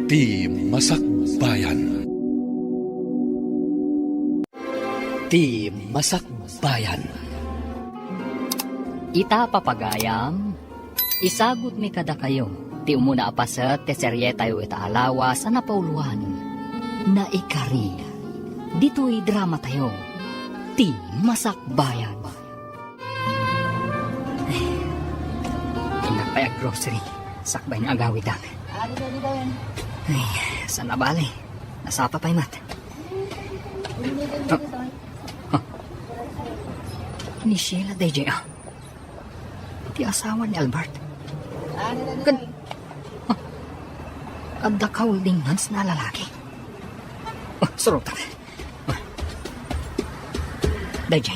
Ti Masakbayan. Ti Masakbayan. Ita papagayam, isagot mi kada kayo, ti umuna apaset te serye tayo itaalawa sa napauluan, na ikari, dito'y drama tayo, ti Masakbayan. Inapay ag grocery, sakbay na agawid ang. Ay, saan na bali? Nasapa pa'y mat. Ni Sheila DJ ah. Ti asawa ni Albert. Kada kaulding hans na lalaki. Surutan. DJ,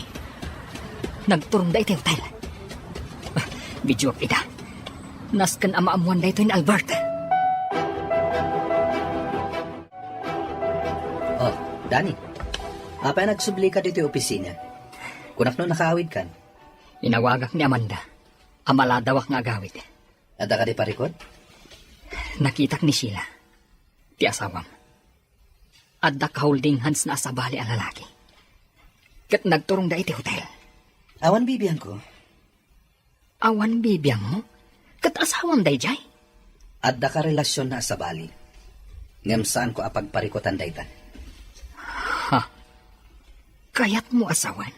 nagturong da iti hotel. Video ita. Naskan ama-amuan da ito ni Albert. Oh, Danny. Apa nagsubli ka dito yung opisina? Kunak no nakaawid kan? Inawagak ni Amanda. Amaladawak nga agawid. Ada ka di parikod? Nakitak ni Sheila. Ti asawam. Adda ka-holding hands na asabali ang lalaki. Kat nagturong da iti hotel. Awan bibiyan ko. Awan bibiyang mo? Kat asawam da ijay? Adda ka relasyon na asabali. Ngam saan ko apagparikotan dayta? Ha? Kayat mo asawan?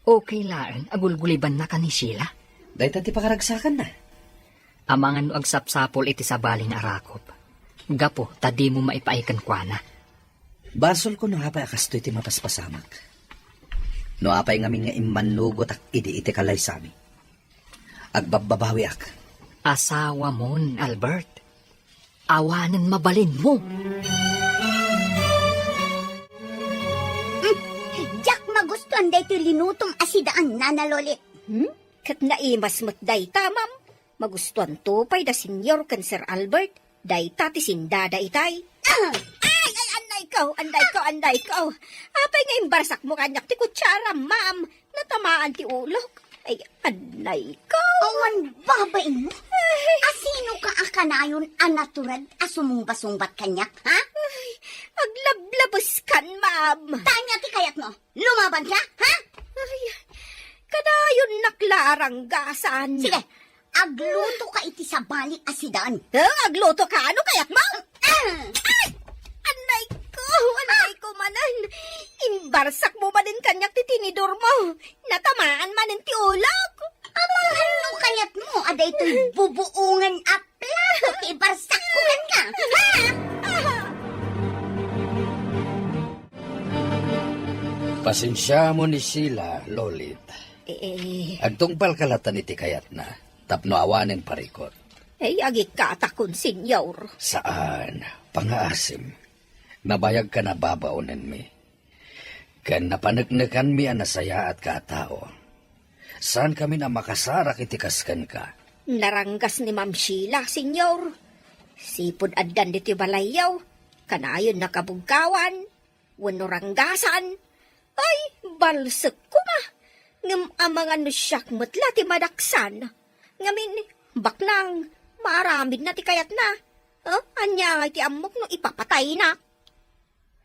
Okay laan, agulguliban na ka ni Sheila? Dayta ti pakaragsakan na. Amangan no agsapsapol iti sabali na arakop. Gapo, tadi mo maipaikan kwa na. Basol ko no hapay akasto iti mapaspasamak. No apay ngamin nga imanugot ak iti kalay sami. Agbababawi ak. Asawa mon, Albert. Awanan mabalin mo. Jack, magustuhan da ito linutong asidaan, Nana Lolit. Kat naimas mo't dayta, ma'am. Magustuhan to pay da senyor kan Sir Albert. Dayta ti sindada itay. Ay, anday ko. Apay nga imbarsak mo kanyak ti kutsara, ma'am. Natamaan ti ulok. Ay, anday ko. Awan babain mo. Asino ka akanayon anaturad asumumbasumbat kanyak, ha? Ay, aglablabos kan, ma'am. Tanya ti kayat mo. Lumaban ka, ha? Ay, kadayon naklarang gasan. Sige, agluto ka iti sa balik asidaan. Agluto ka, ano kayak, ma'am? Ay, anday ko manan. Imbarsak mo manin kanyak ti tinidor mo. Natamaan manin ti ulok. Amahan no kayat mo, ada ito'y bubuungan apla. Ibarsak ko ka, ha? Pasensya mo ni Sheila, Lolit. Agtungpal kalatan iti kayat na, tapno awanin parikot. Agik katakon, senyor. Saan? Pangaasim. Nabayag ka na babaunan mi. Kan napanagnakan mi anasaya at katao. Saan kami na makasarak itikaskan ka? Naranggas ni Ma'am Sheila, senyor. Sipod addan diti balayaw. Kanayon nakabugkawan. Wano ranggasan. Ay, balsek ko ma. Ngam amangan no siyak mutla ti madaksan. Ngamin, baknang, maramid na ti kayat na. Anya ti amok no ipapatay na.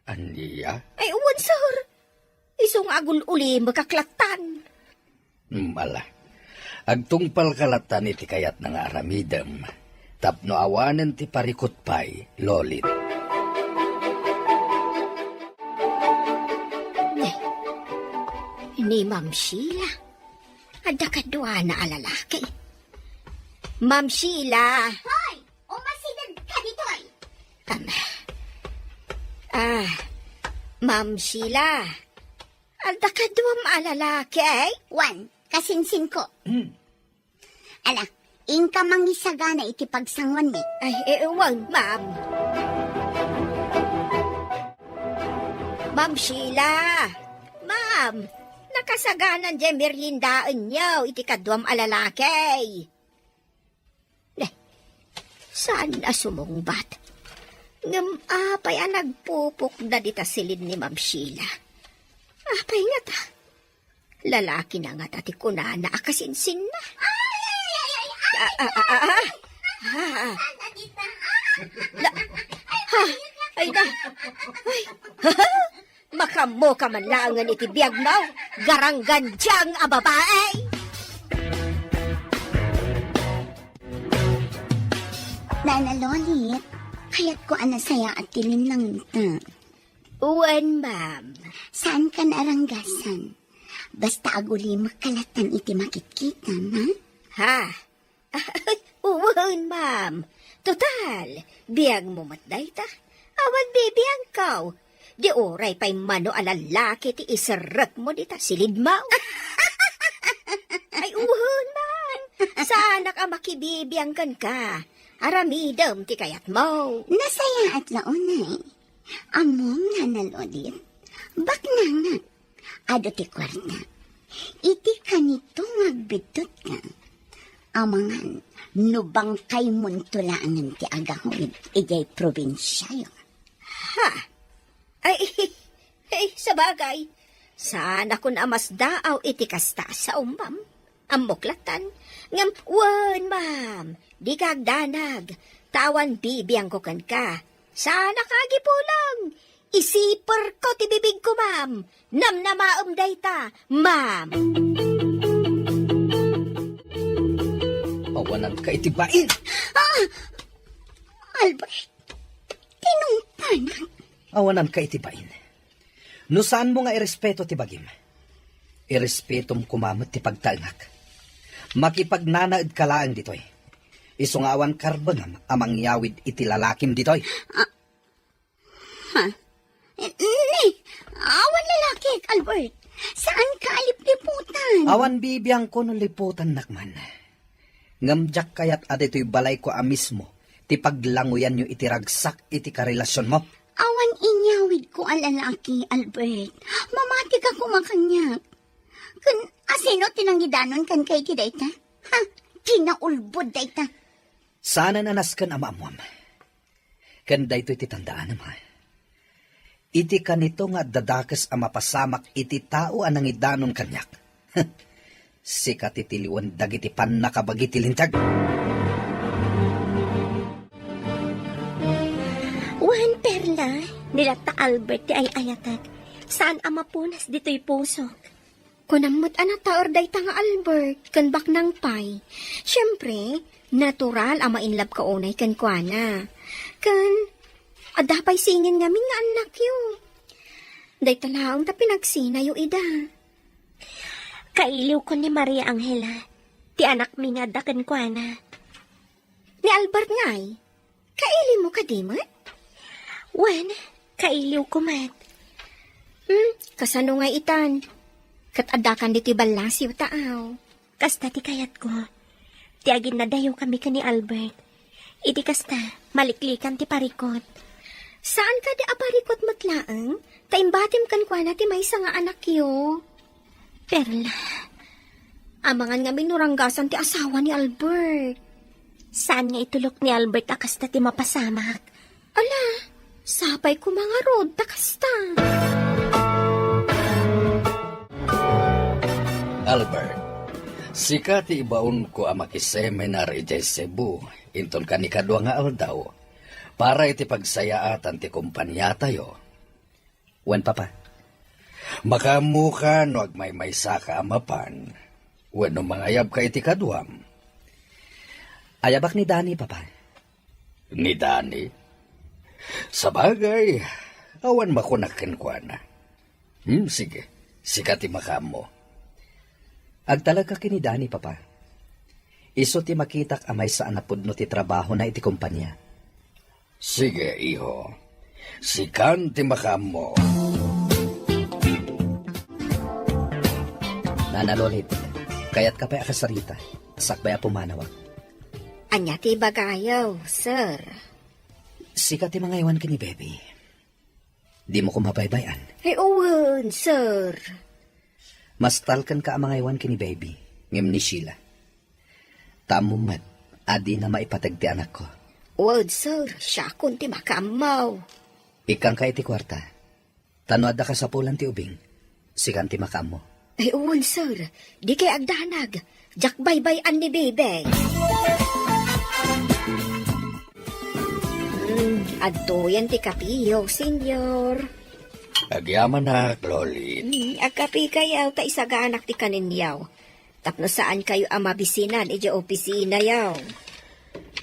Aniya? Ay, uwan, sir. Isong agul uli makaklatan. Mala. Agtungpal kalatan iti kayat na nga aramidem. Tapno awanen ti parikot pay, Lolit. Ni Ma'am Sheila. Ada kadwa na alalaki. Ma'am Sheila. Hoy, umasidad ka dito ay. Ma'am Sheila. Ada kadwa maalalaki ay? Wan, kasinsin ko. Ala, inka mangisagana iti pagsangwan mi. Ay, ewan, ma'am. Ma'am Sheila. Ma'am, nakasaganan dyan merlindaan niyo, iti kadwam alalaki. Saan na sumungbat? Ngam apay ang nagpupok na dita silid ni Ma'am Sheila. Apay nga ta. Lalaki na nga tati ko na akasinsin na. Ay na. Ay. Makamo ka man langan iti biyag mo. Garanggan diyang a babae. Nana Lolit, kaya't ko anasaya at tilin lang ito. Uwan, ma'am. Saan ka naranggasan? Basta aguli makalatan iti makikita, na? Ha? Uwan, ma'am. Total, biyag mo matday ta. Awan bibiyang kaw. Di oray pa'y mano alalaki ti isarap mo di ta silid mo. Ay, uwan, ma'am. Sana ka makibibiyang kan ka. Aramidam ti kayat mo. Nasaya at launay. Among nanalolit. Bak na nga. Ado ti kwarta. Iti kanito magbidot ka. Amangan, nubang kay muntulaan ti agahoid. Ijay probinsya yun. Ha? Ay, sabagay. Sana kun amas daaw iti kasta sa umam. Amuklatan. Ngam, wan, ma'am. Di kagdanag. Tawan bibiyang ko kan ka. Sana kagipulang. Isipar ko ti bibig ko, ma'am. Namnamaam dayta, ma'am. Awanan ka itibain. Albert, tinungpanan. Awanan ka itibain. No saan mo nga irespeto ti bagim? Irespetom kumamot ti pagtalngak. Makipagnanaad ka laang ditoy. Isungawan karbangam amang yawid iti lalakim ditoy. Ni, awan lalaki, Albert. Saan ka alipliputan? Awan bibiyang ko no liputan nakman. Ngamjak kayat adito'y balay ko mismo. Ti paglanguyan nyo iti ragsak iti karelasyon mo. Awan inyawid ko ang lalaki, Albert. Mamati ka kumakanyak. Kun asino tinanggidanon kan kay ti dayta? Ha? Kinaulbod dayta. Sana nanaskan amamuam. Kanda ito'y titandaan naman. Iti kanito nga dadakas ang mapasamak iti tao anang idanon kanyak. Sikat itiliwan dagiti pan nakabagiti lintag. Wan perla, nilata Albert ti ay ayatag. Saan ang mapunas dito'y pusok? Kunamot anata orday ta nga Albert, kan bak nang pay. Siyempre, natural ang mainlab ka unay kan kuana. Kan, adapay singin ngamin nga anak yo. Day talaang ta pinagsina yo ida. Kailiw ko ni Maria Angela, ti anak mi nga daken ko na. Ni Albert ngay, kaili mo ka di mat? Wan, kailiw ko mat. Kasano nga itan? Kat adakan diti balasiw taaw. Kasta ti kayat ko. Ti agin na dayo kami ka ni Albert. Iti kasta, maliklikan ti parikot. Saan ka di aparikot matlaang? Taimbatim kan kwa na ti may nga anak yo. Perla, Amangan nga minuranggasan ti asawa ni Albert. saan nga itulok ni Albert akasta ti mapasamak? Ala, sapay ko mga rod, takasta. Albert, sika ti ibaon ko ang makiseminar ijay Cebu, inton kanikadwa nga aldaw, para iti pagsayaatan ti kumpanya tayo. Wan papa. Makamuka no agmay-maysa ka amapan, wano mangayab ka iti kadwam. Ayabak ni Dani, papa. Ni Dani? Sabagay, awan makunakin kwa na. Sige, sika ti makamo. Agtalag ka kini Dani, papa. Iso ti makitak amay sa anapudno ti trabaho na iti kumpanya. Sige, iho. Sikan ti makamo. Nanalolit, kayat ka pa akasarita. Sakbay a pumanawag. Anya ti bagayaw, sir. Sika ti mga iwan kini baby. Di mo ko mabaybayan. Ay, uwan, sir. Mas talkan ka ang mga iwan kini baby. Ngem ni Sheila. Tamumad, adi na maipatag ti anak ko. Uwan, sir. Siya kun ti makamaw. Ikang ka iti kwarta. Tanoada ka sa pulan ti ubing. Sikan ti makamo. Ay, uwan, sir. Di kay agdanag. Jak baybayan ni bebe. Adtoyan ti kapiyo, senyor. Agyaman na, Lolit. Agkapi kayaw ta isaganak ti kaninyaw. Tapno saan kayo ang mabisinan, ija opisina yaw.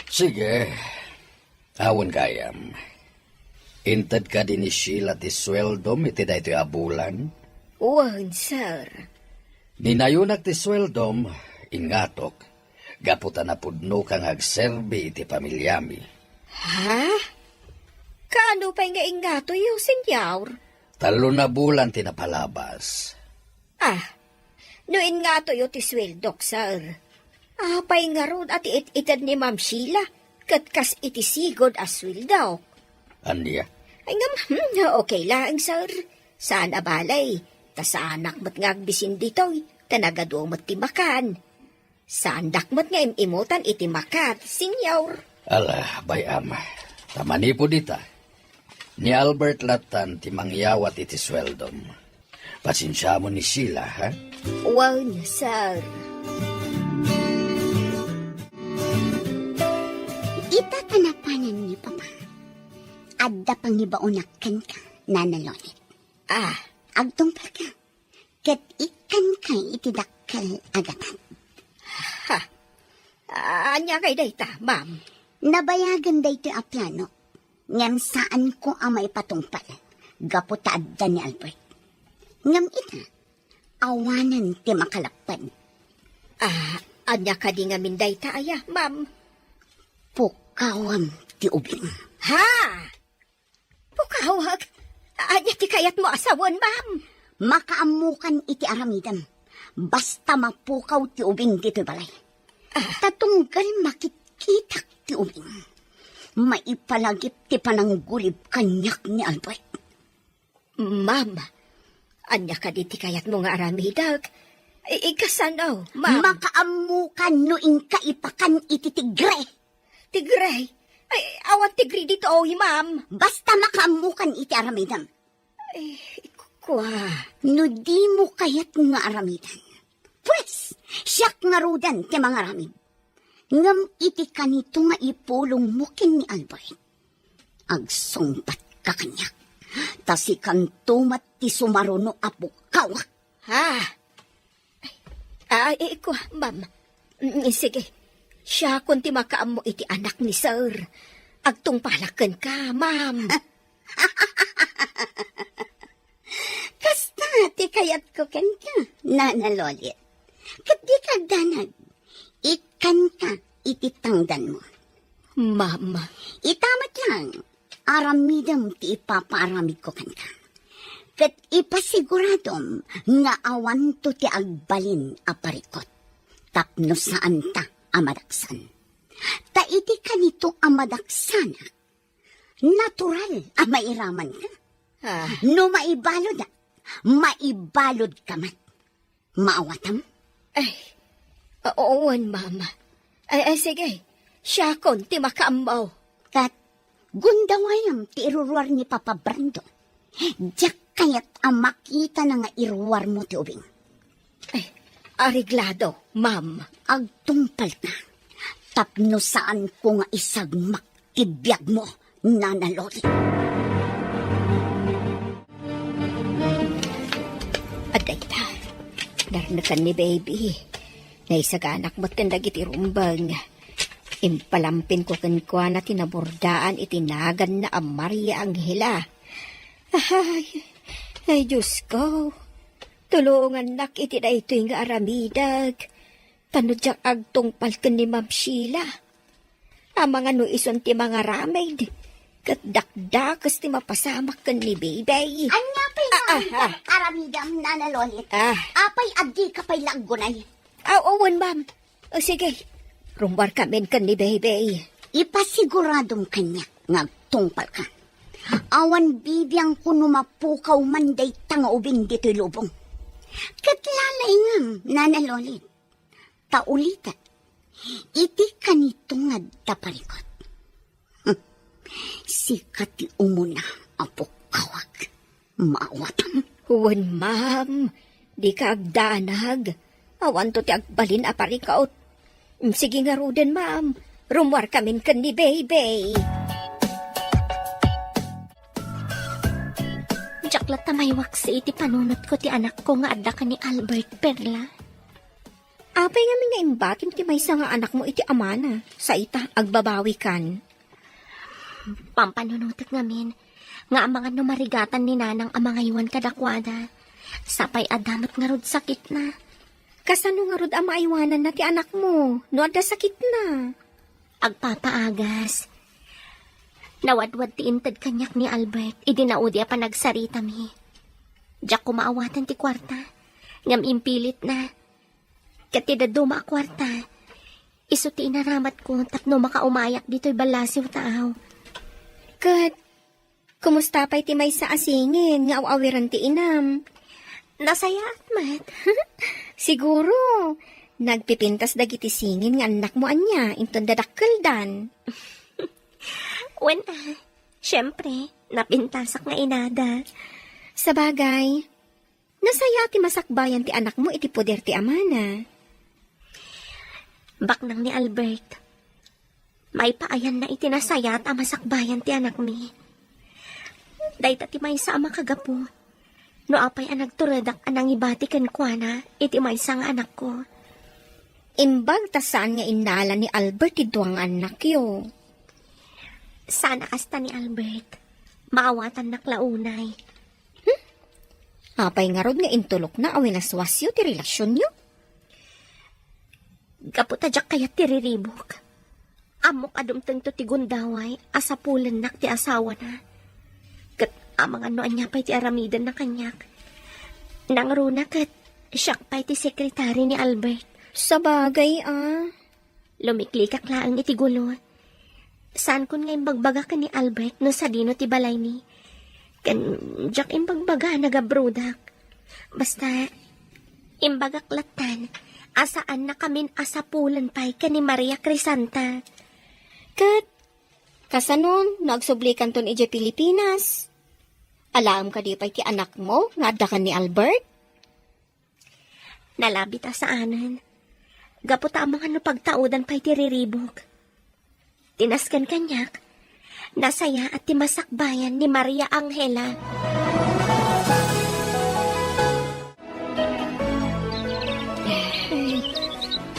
Sige, awan kayam. Intad ka din ni Sheila ti sweldom iti da ito'y abulan. Uwan, sir. Ninayunak ti sweldom, ingatok, gaputan na pudno kang agserbi iti pamilyami. Ha? Kaano pa nga ingato yung senyor? 3 na bulan tinapalabas. No ingato yung ti sweldok, sir. Apay nga ron at itad ni Ma'am Sheila, katkas iti sigod as sweldaw. Anya? Ay nga, okay lang, sir. Saan abalay? Ta saanak mat nga agbisin ditoy, tanagado mat ti makan. Saan dakmat nga imutan iti makat, senyor. Ala, bayam. Tamani po dita. Ni Albert Latan ti mangyawat iti sweldom. Pasensya mo ni Sheila, ha? Wow, sir. Itatanapanan ni Papa. Adda pang ibaunakan ka, Nana Lolit. Agtungpal ka. Ket ikan kay itidakkal agatan. Anya kay dayta, ma'am. Nabayagan dayto a plano. Ngam saan ko ang maipatungpal. Gaputa adda ni Albert. Ngam ita, awanan ti makalakpan. Anya ka di nga minday ta, aya, ma'am. Pukawam ti ubing. Ha? Pukawag? Anya ti kayat mo asawan, ma'am. Makaamukan iti aramidam. Basta mapukaw ti ubing dito balay. Tatunggal makitkitak ti ubing. Maipalagip ti pananggulib kanyak ni Albert. Ma'am, anya ka di ti kayat mo nga aramidag. Ikasanaw, ma'am. Makaamukan no inkaipakan iti tigre. Tigray? Ay, awan tigri dito, ma'am. Basta makaamukan iti aramidam. Kwa. No di mo kayat nga aramidan. Pwes, siyak nga rudan ti mga aramid. Ngam iti kanito nga ipulong mukin ni Albert. Agsumpat ka kanyak. Tasi kantumat ti sumaruno apukaw. Ha? Kwa, ma'am. Sige. Siya kunti makaam mo iti anak ni sir. Agtungpalakan ka, ma'am. Kasta ti kayat ko ken ka, Nana Lolit. Kat di ka danag, ikan ka iti tangdan mo. Ma'am. Itamat lang, aramidam ti ipapaaramid ko ken ka. Kat ipasiguradom nga awan to ti agbalin a parikot. Tapno saan ta amadaksan. Ta iti kanito amadaksana. Natural a mairaman ka. No maibalod maibalod ka man. Maawatam? Oon, mama. Sige. Siya konti makaamaw. Kat gundawayam ti iruruar ni Papa Brando. Diyak kayat ang makita na nga iruruar mo ti ubing. Ariglado, ma'am. Agtungpal ka. Tapno saan ko nga isagmak ti biyag mo, Nana Lolit. Aday ta. Darnakan ni baby. Naisaganak mo't kandag iti rumbang. Impalampin ko kankwa na tinabordaan itinagan na ang Maria Angela. Ay, Diyos ko. Tulungan nak iti na ito'y nga aramidag. Tanod siyang agtungpal ka ni Ma'am Sheila. Ang mga nuison ti mga ramid. Kat dakdakas ti mapasamak ka ni baby. Anya pa'y aramidam, Nana Lolit. Apay adi ka pa'y lagunay. Owen, ma'am. Sige. Rumbar kami ka ni baby. Ipasiguradong kanya ngagtungpal ka. Awan bibiyang kuno mapukaw manday tanga ubing dito'y lubong. Katlalay ngam, Nana Lolit. Taulita. Iti kanito nga daparikot. Sikati umuna apukawag. Maawatam. Huwan, ma'am. Di ka agdanag. Awan to ti agbalin aparikaot. Sige nga roden, ma'am. Rumwar kami ka ni baby. Saklat tamaywak sa iti panunot ko ti anak ko nga adda ka ni Albert Perla. Apay nga nga imbatim ti maysa nga anak mo iti amana. Sa ita, agbabawi kan. Pampanunutek ngamin, nga ang mga numarigatan ni nanang ang mga iwan kadakwada. Sapay adamot nga rod sakit na. Kasano nga rod ang maiwanan na ti anak mo? No adda sakit na. Agpapaagas. Nawadwad ti inted kanyak ni Albert, idinaudi pa nagsarita mi. Diyak kumaawatan ti kwarta, ngam impilit na. Katida duma a kwarta, iso ti inaramat ko tapno makaumayak dito'y balasiw taaw. Kat, kumusta pa'y ti may sa asingin nga awawiran ti inam? Nasaya at mat. Siguro, nagpipintas dagiti singin nga anak mo anya, inton dadakkel dan. Wen syempre, napintasak nga inada. Sa bagay, nasaya ti masakbayan ti anak mo iti poder ti amana. Baknang ni Albert, may paayan na itinasaya at amasakbayan ti anak mi. Dahit ti may sa ama kagapo, no apay ang nagturadak anang ibati kan kuana, iti may sa nga anak ko. Imbag ta saan nga indala ni Albert ti duwang anak yo. Sana kasta ni Albert, maawatan na klaunay. Apay nga rod nga intulok na awinaswasyo ti relasyon nyo. Kaputadyak kaya tiriribok. Amok adumteng to ti gundaway, asapulan nak ti asawa na. Kat amang ano anya pa'y ti aramidan na kanyak. Nangruna kat siyak pa'y ti sekretary ni Albert. Sa bagay Lumiklikak laang iti gulo. Saan kun nga imbagbaga ka ni Albert no sa dino ti balay ni? Kan jak imbagbaga nagabrudak. Basta imbagak latan, asaan na kamin asapulan pa'y ka ni Maria Crisanta. Kat, kasanon, nagsublikan ton ije Pilipinas. Alam ka di pa'y ti anak mo, nga adda ka ni Albert? Nalabita sa anan. Gaputa ang mga napagtaudan pa'y tiriribog. Tinaskan kanyak, nasaya at timasakbayan ni Maria Angela.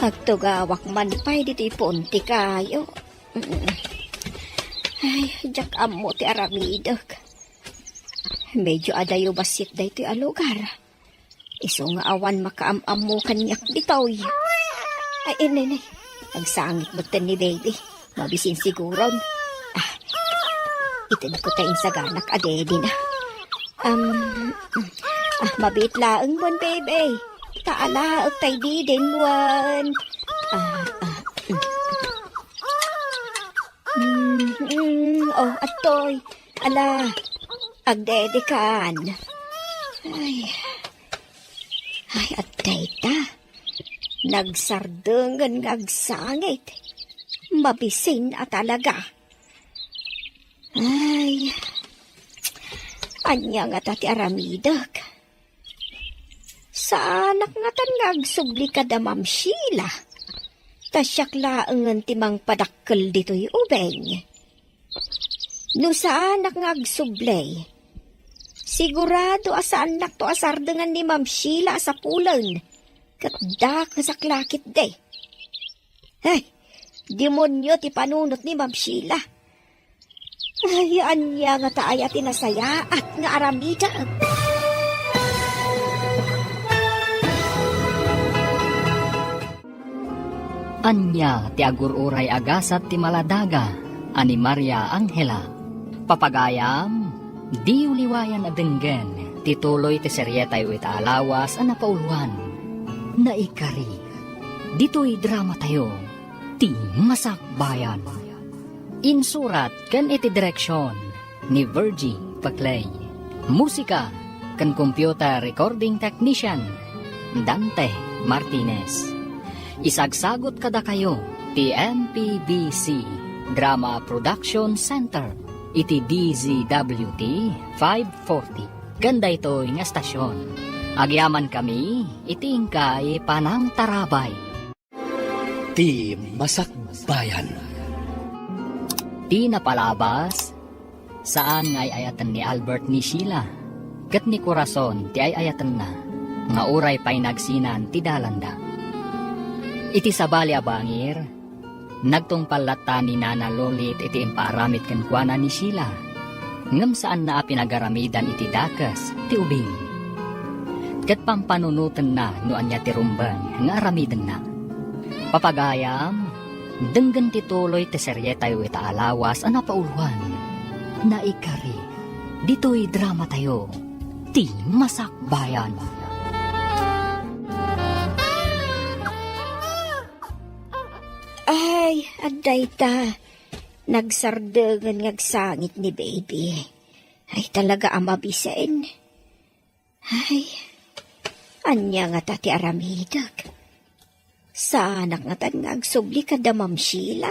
Pagtugawak man pa'y dito'y punti kayo. Ay, jak amo ti aramidok. Medyo adayo basit da ito'y alugar. Iso nga awan makaam-am mo kanyak bitaw. Ay, inay, nagsangit mo ni baby. Mabisin siguro. Itid ko tayong saganak adedi na. Mabit laang mon, baby. Taala, tay di din wan. Oh, atoy. Ala, agdede kan. Ay, atay ta. Nagsardengan ngagsangit. Mabisin at talaga. Ay, anya nga tati aramidak. Sa anak nga tangagsubli ka da Ma'am Sheila. Tasyak laangan timang padakkel dito'y ubeng. No sa anak ngagsubli, sigurado asa anak to asardengan ni Ma'am Sheila sa pulan. Katda kasaklakit de. Ay, demonyo ti panunot ni Ma'am Sheila. Ay, anya nga taaya tinasaya at nga aramida. Anya ti agururay agasat ti maladaga, ani Maria Angela. Papagayam, di uliwayan adenggen, tituloy ti seryetay ita alawas ang napauluan. Naikari, dito'y drama tayo, ti Masakbayan. Insurat kan iti direksyon ni Virgie Paclay. Musika kan computer recording technician Dante Martinez. Isagsagot kada kayo ti MPBC Drama Production Center iti DZWT 540. Ganda ito nga stasyon. Agyaman kami iti ingkay Panang Tarabay. Ti Masakbayan. Di napalabas saan ngay ayatan ni Albert ni Sheila. Kat ni Corazon ti ay ayatan na, nga uray pa'y nagsinan ti dalanda. Iti sabali abangir, nagtungpalata ni Nana Lolit iti impaaramid kenkwana ni Sheila. Ngam saan na pinagaramidan iti dakas ti ubing. Kat pampanunutan na noan niya ti rumbang nga aramidan na. Papagayam, denggan ti tuloy ti serye tayo ita alawas ang napauluan. Naikari, dito'y drama tayo, ti Masakbayan. Ay, aday ta. Nagsardegan ngagsangit ni baby. Ay, talaga amabisin. Ay, anya nga tati aramidag. Sa anak nga tan ngagsubli kada Ma'am Sheila.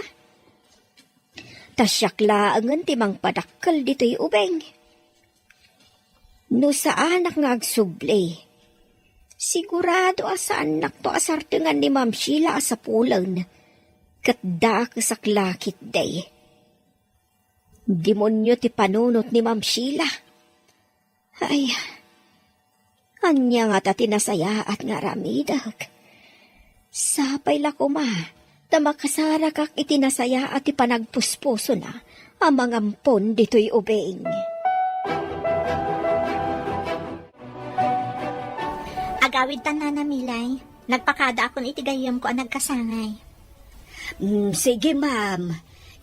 Tasyak laangan timang padakkel dito'y ubeng. No sa anak ngagsubli, sigurado asa anak to asartengan ni Ma'am Sheila sa pulan. Katda kasaklakit day. Demonyo ti panunot ni Ma'am Sheila. Ay, anya nga ta tinasaya at nga ramidag. Sapay la kuma, ta makasara kak itinasaya at ipanagpuspuso na ang mga ampon dito'y ubeng. Agawid ta na Milay. Nagpakada akong itigayam ko ang nagkasangay. Sige, ma'am.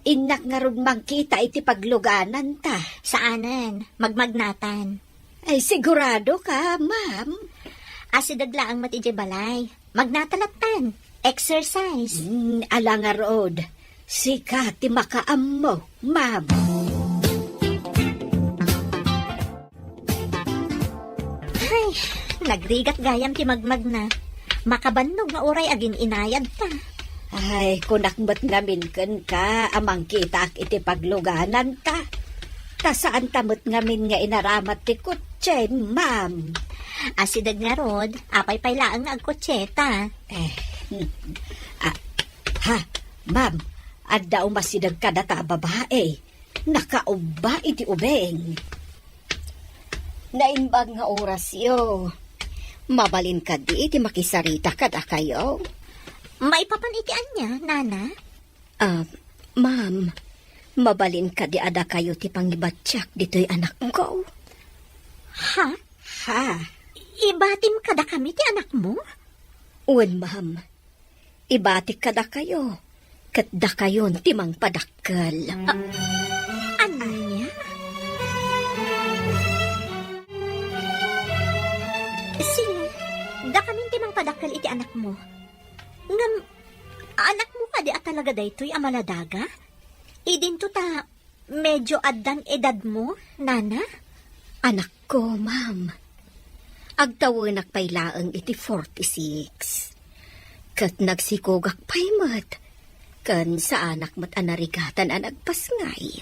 Inak nga ron magkita iti pagluganan ta. Saanan? Magmagnatan. Ay, sigurado ka, ma'am. Asidagla ang matiji balay. Magnatalatan. Exercise. Ala nga rod. Sika ti makaam mo, ma'am. Ay, nagrigat gayam ti magmagna. Makabannog nga oray agin inayad ta. Ay, kunakbat ngamin ka, amang kita iti pagluganan ta. Ta saan tamot ngamin nga inaramat ti kutse, ma'am. Asidag nga rod, apay paylaang nga agkotseta. Ma'am, adda umasidag ka data babae. Nakauba iti ubeng. Naimbag nga oras yo. Mabalin ka di iti makisarita kada kayo. Maipapanitian niya, Nana? Ma'am, mabalin ka di ada kayo ti pangibatsak dito'y anak ko. Ha? Ha? Ibatim kada kami ti anak mo? Uwan, ma'am. Ibatik kada kayo. Katda kayon timang padakkel. Ano niya? Sige, da kami timang padakkel iti anak mo. Ngam, anak mo ka di at talaga daytoy amaladaga? Idinto ta, medyo addan edad mo, Nana? Anak ko, ma'am. Agtawanak paylaang iti 46. Kat nagsikogak paymat. Kan sa anak mat anarigatan ang nagpasngay.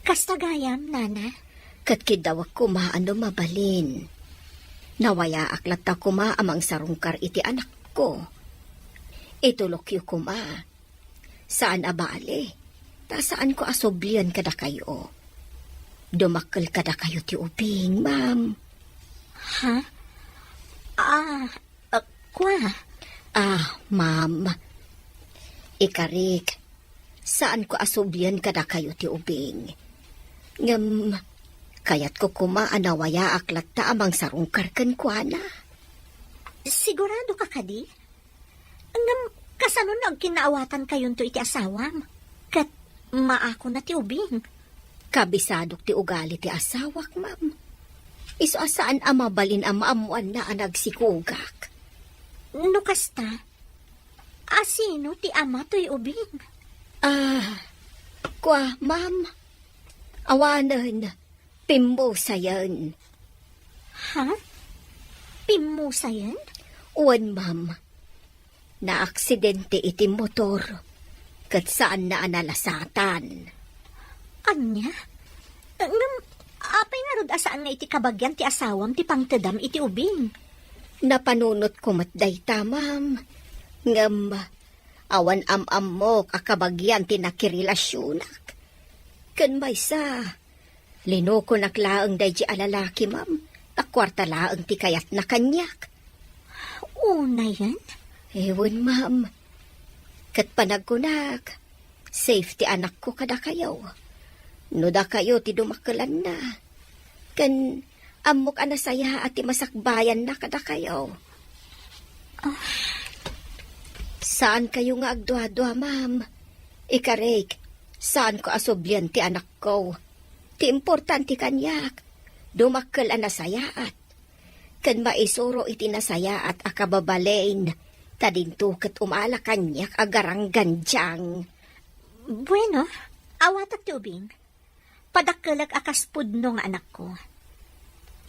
Kastagayam, Nana? Kat kidawak kumaano mabalin. Nawaya aklat ta kuma amang sarungkar iti anak ko. Itulok yu kuma. Saan abali? Ta saan ko asoblian kada kayo? Dumakkel kada kayo ti ubing, ma'am. Ha? Kwa? Ma'am. Ikarik, saan ko asoblian kada kayo ti ubing? Ngam, kayat ko kuma anawaya aklat ta amang sarungkar kan kwa na. Sigurado ka kadi? Ngam, kasano nagkinaawatan kayon to iti asawam? Kat maako na ti ubing. Kabisadok ti ugali ti asawak, ma'am. Iso asaan amabalin ang maamuan na nagsikugak. No kasta, asino ti ama to'y ubing? Kwa, ma'am. Awanan, pimbo sayan. Ha? Pimusayan? Uwan, ma'am. Na-aksidente iti motor. Kat saan na analasatan. Anya? Ngam, apay nga rod asaan nga iti kabagyan ti asawam ti pangtedam iti ubing? Napanunot ko matday ta, ma'am. Ngam, awan am-am mo kakabagyan ti nakirilasyonak. Kan may sa, Lino ko naklaang day di alalaki, ma'am. Takwarta laang ti kayat na kanyak. Una yan? Ewan, ma'am. Kat panagkunak, safety anak ko kada kayo. No da kayo ti dumakalan na. Kan amok anasaya at ti masakbayan na kada kayo. Saan kayo nga agdwa-dwa, ma'am? Ikarek, saan ko asoblyan ti anak ko? Ti importante kanyak. Dumakal anasayaat. Kan maisuro iti nasayaat akababalain. Tadinto kat umala kanyak agarang ganjang. Bueno, awatak ti ubing. Padakalag akas pudno nga anak ko.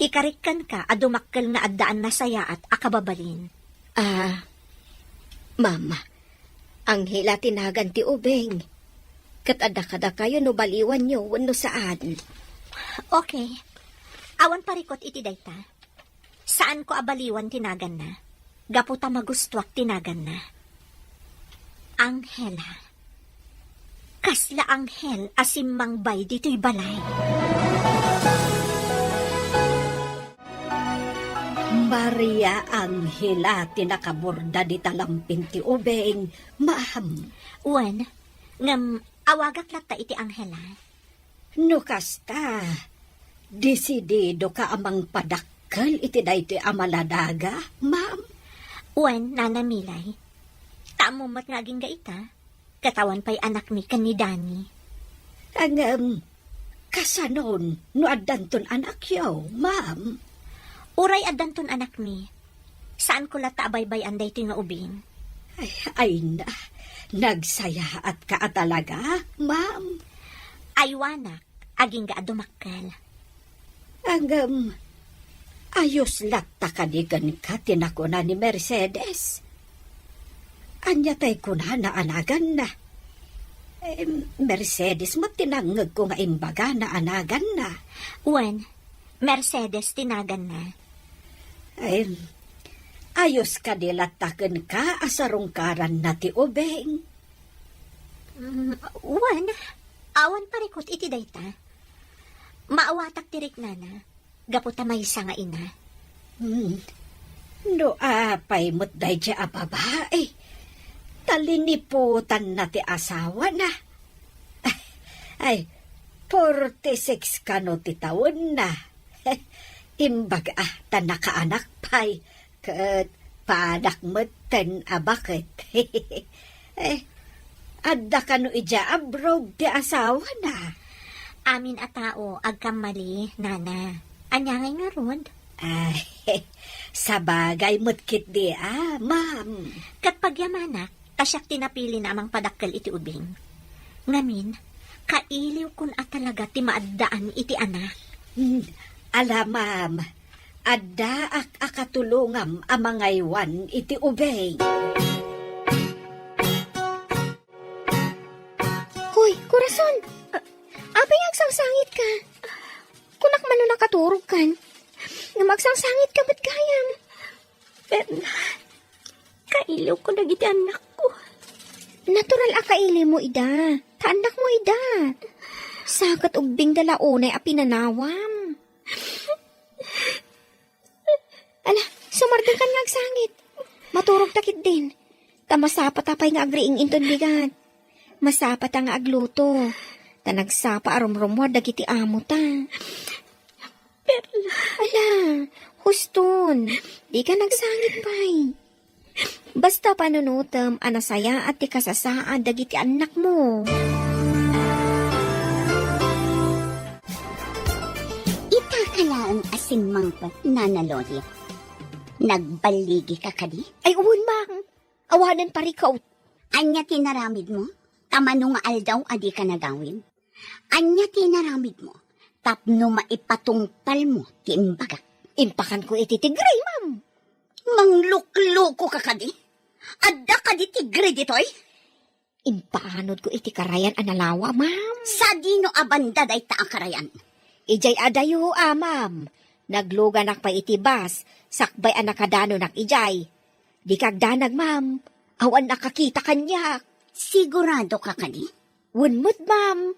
Ikarikan ka adumakkel nga addaan na saya at akababalin. Mama, ang hila tinagan ti ubeng. Kat adakada kayo no baliwan nyo wano saan. Okay. Awan parikot iti dayta. Saan ko abaliwan tinagan na? Gaputa magustuak tinagan na. Anghela. Kasla anghel asimmang bay dito'y balay. Maria Anghela tinakaborda di talampin ti ubeng, ma'am. Uwan, ngam awagak lata iti anghela. No kasta, desidido ka amang padakkel iti dayti amaladaga, ma'am. Uwan, nanamilay. Tamo mat ngaging gaita. Katawan pa'y anak ni kanidani. Ang kasanon, no addanton anak yaw, ma'am. Uray adanton anak mi. Saan ko lata abaybay anday ti nga ubing? Ay na, nagsaya at ka talaga, ma'am. Aywanak, aging ga adumakkel. Ang ayos latta kanigan ka tinakuna ni Mercedes. Anya tay kuna na anagan na. Mercedes mo tinangag ko nga imbaga na anagan na. Uwan, Mercedes tinagan na. Ayos ka dilatakan ka asarungkaran na ti ubeng. Uwan, awan parikot iti dayta. Maawatak tirik nana, gaputa may isa nga ina. No apay mo't day dya ababae. Taliniputan na ti asawa na. Ay, 46 ka no ti taon na. Imbaga ta nakaanak pay. Kat padak mo't abakit. Adda ka no ija abroad ti asawa na. Amin a tao, agkamali, nana. Anyangay nga ron. Ay, sabagay mo't kit di ma'am. Kat pagyamanak, kasyak tinapili na amang padakkel iti ubing. Ngamin, kailiw kun at talaga ti maaddaan iti anak. Ala, ma'am, adda akatulungam amangaywan iti ubeng. Hoy, Corazon! Abay, agsangsangit ka. Kunak man nakaturog kan. Nga magsangsangit ka ba't kayam? Kailiw ko na giti anak ko. Natural akaili mo, ida. Taanak mo, ida. Sagat ubing dalaunay a pinanawam. Ala, sumartan ka nga agsangit. Maturog takit din. Tamasapat apay nga agriing inton bigat. Masapat nga agluto. Tanagsapa arumrumwa dagiti amo ta. Ala, huston. Di ka nagsangit pay. Basta panunutam anasaya at ti kasasaan dagiti anak mo. Itakalaang asimangpat na nalodi. Nagbaligi ka kadi? Ay, uwan bang. Awanan pa rikaw. Anya tinaramid mo? Tamano nga aldaw adi ka nagawin? Anya tinaramid mo? Tapno maipatungpal mo ti imbaga. Impakan ko iti tigray, ma'am. Manglukluko ka kadi? Adda kadi tigre ditoy? Impaanod ko iti karayan analawa, ma'am. Sa dino abanda day ta ang karayan? Ijay adayo, ma'am. Nagluganak pa iti bas, sakbay anakadano nak ijay. Di kagdanag, ma'am. Awan nakakita kanya. Sigurado ka kadi? Wunmut, ma'am.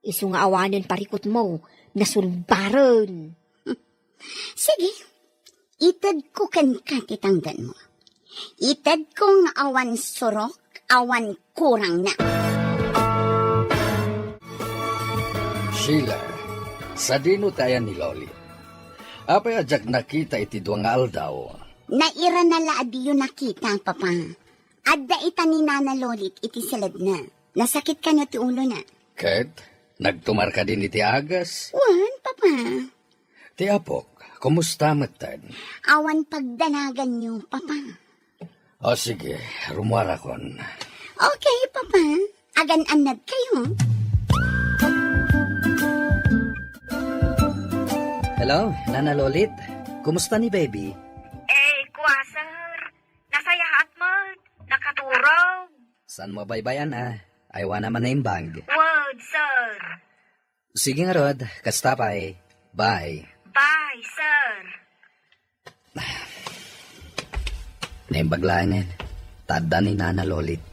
Isu nga awanan parikot mo, nasulbaran. Sige, itad ko kan katitangdan mo. Itad ko nga awan surok, awan kurang na. Sheila, sa dino tayo ni Loli. Apay ajak nakita iti duwa nga aldaw. Naira na laadi yun nakita, papa. Adda ita ni Nana Lolit iti salad na. Nasakit ka na ti ulo na. Ket, nagtumar ka din iti agas. Wan, papa. Ti apok, kumusta matan? Awan pagdanagan niyo, papa. O sige, rumwara kon. Okay, papa. Agan-anad kayo. Hello, Nana Lolit. Kumusta ni baby? Sir. Nasayahat mo. Nakaturog. Saan mo baybayan Aywa naman na imbang. Word, sir. Sige nga Rod, kastapay. Bye. Bye, sir. Naimbaglangan. Tada ni Nana Lolit.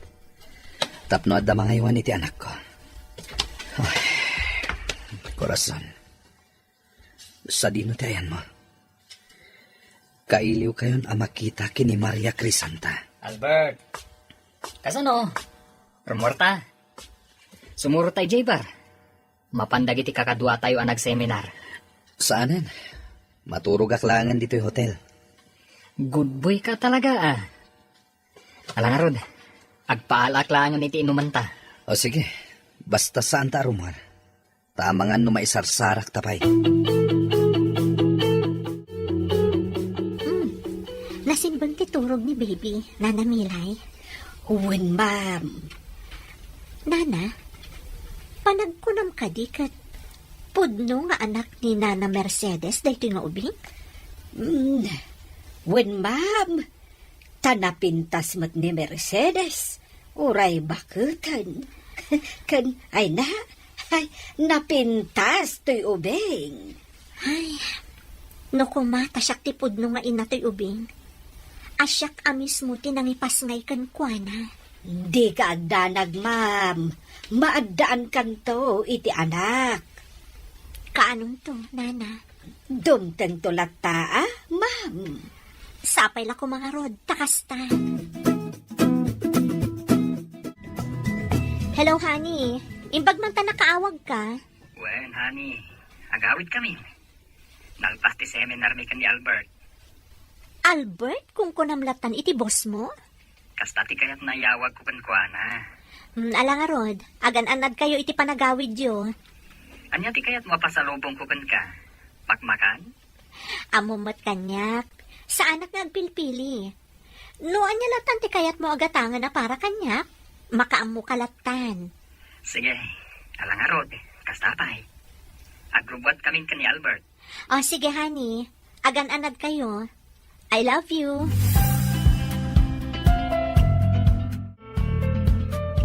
Tapno at mga iwan iti anak ko. Ay, korason. Sa dino tayan mo. Kailiw kayon ang makita kini Maria Crisanta. Albert, kasano? Rumorta. Sumuro tayo, J-Bar. Mapandag iti kakadwa tayo ang nag-seminar. Saanan? Maturog aklangan dito yung hotel. Good boy ka talaga, Alang Rod, agpaalaklangan iti inumanta. O sige, basta saan ta rumar. Tamangan no maisarsarak tapay. Nasimbang titurog ni baby, Nana Milay. Huwin, ma'am. Nana, panagkunam ka di kat pudno nga anak ni Nana Mercedes dahito nga ubing? Huwin, ma'am. Tanapintas mat ni Mercedes. Uray bakutan. Kan, ay napintas to'y ubing. Ay, no kumata siyak ti pudno nga inatoy ubing. Asyak amis mo tinangipas ngay kan kuana. Di ka agdanag, ma'am. Maagdaan kanto iti anak. Kaanong to, Nana? Dumteng tulad ta, ma'am. Sapay la ko mga Rod, takasta. Hello, honey. Imbag man ta nakaawag ka. Wen, honey. Agawid kami. Nalpas ti seminar mi kan ni Albert. Albert, kung kunamlatan iti boss mo? Kasta ti kayat nayawag ko kan kuana. Ala nga Rod, agan-anad kayo iti panagawid yo. Anya ti kayat mo pasalubong ko kan ka? Pakmakan? Amumat kanyak. Sa anak nga agpilpili. No, anya latan ti kayat mo agatangan na para kanyak. Makaamu kalatan. Sige, alang arod. Kasta pa'y. Agrubot kami kan ni Albert. O sige, honey. Agan-anad kayo. I love you.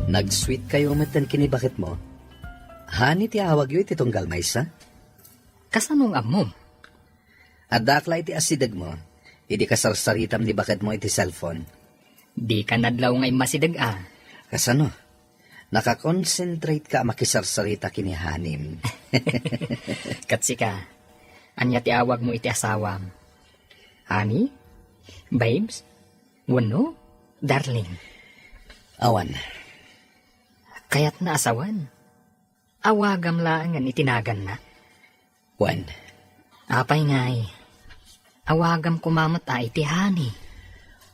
Nag-sweet kayo matan kini bakit mo? Hani ti awag yo iti tunggal maysa? Kasanong amom? Adakla iti asidag mo. Idi kasarsaritam ni bakit mo iti cellphone. Di ka nadlaw ngay masidag, Kasano? Nakakonsentrate ka makisarsarita kini hanim. Katsika, anya ti awag mo iti asawam. Honey? Babes? Wano? Darling? Awan. Kaya't na asawan. Awagam laangan itinagan na. Wan. Apay ngay. Awagam kumamat iti honey.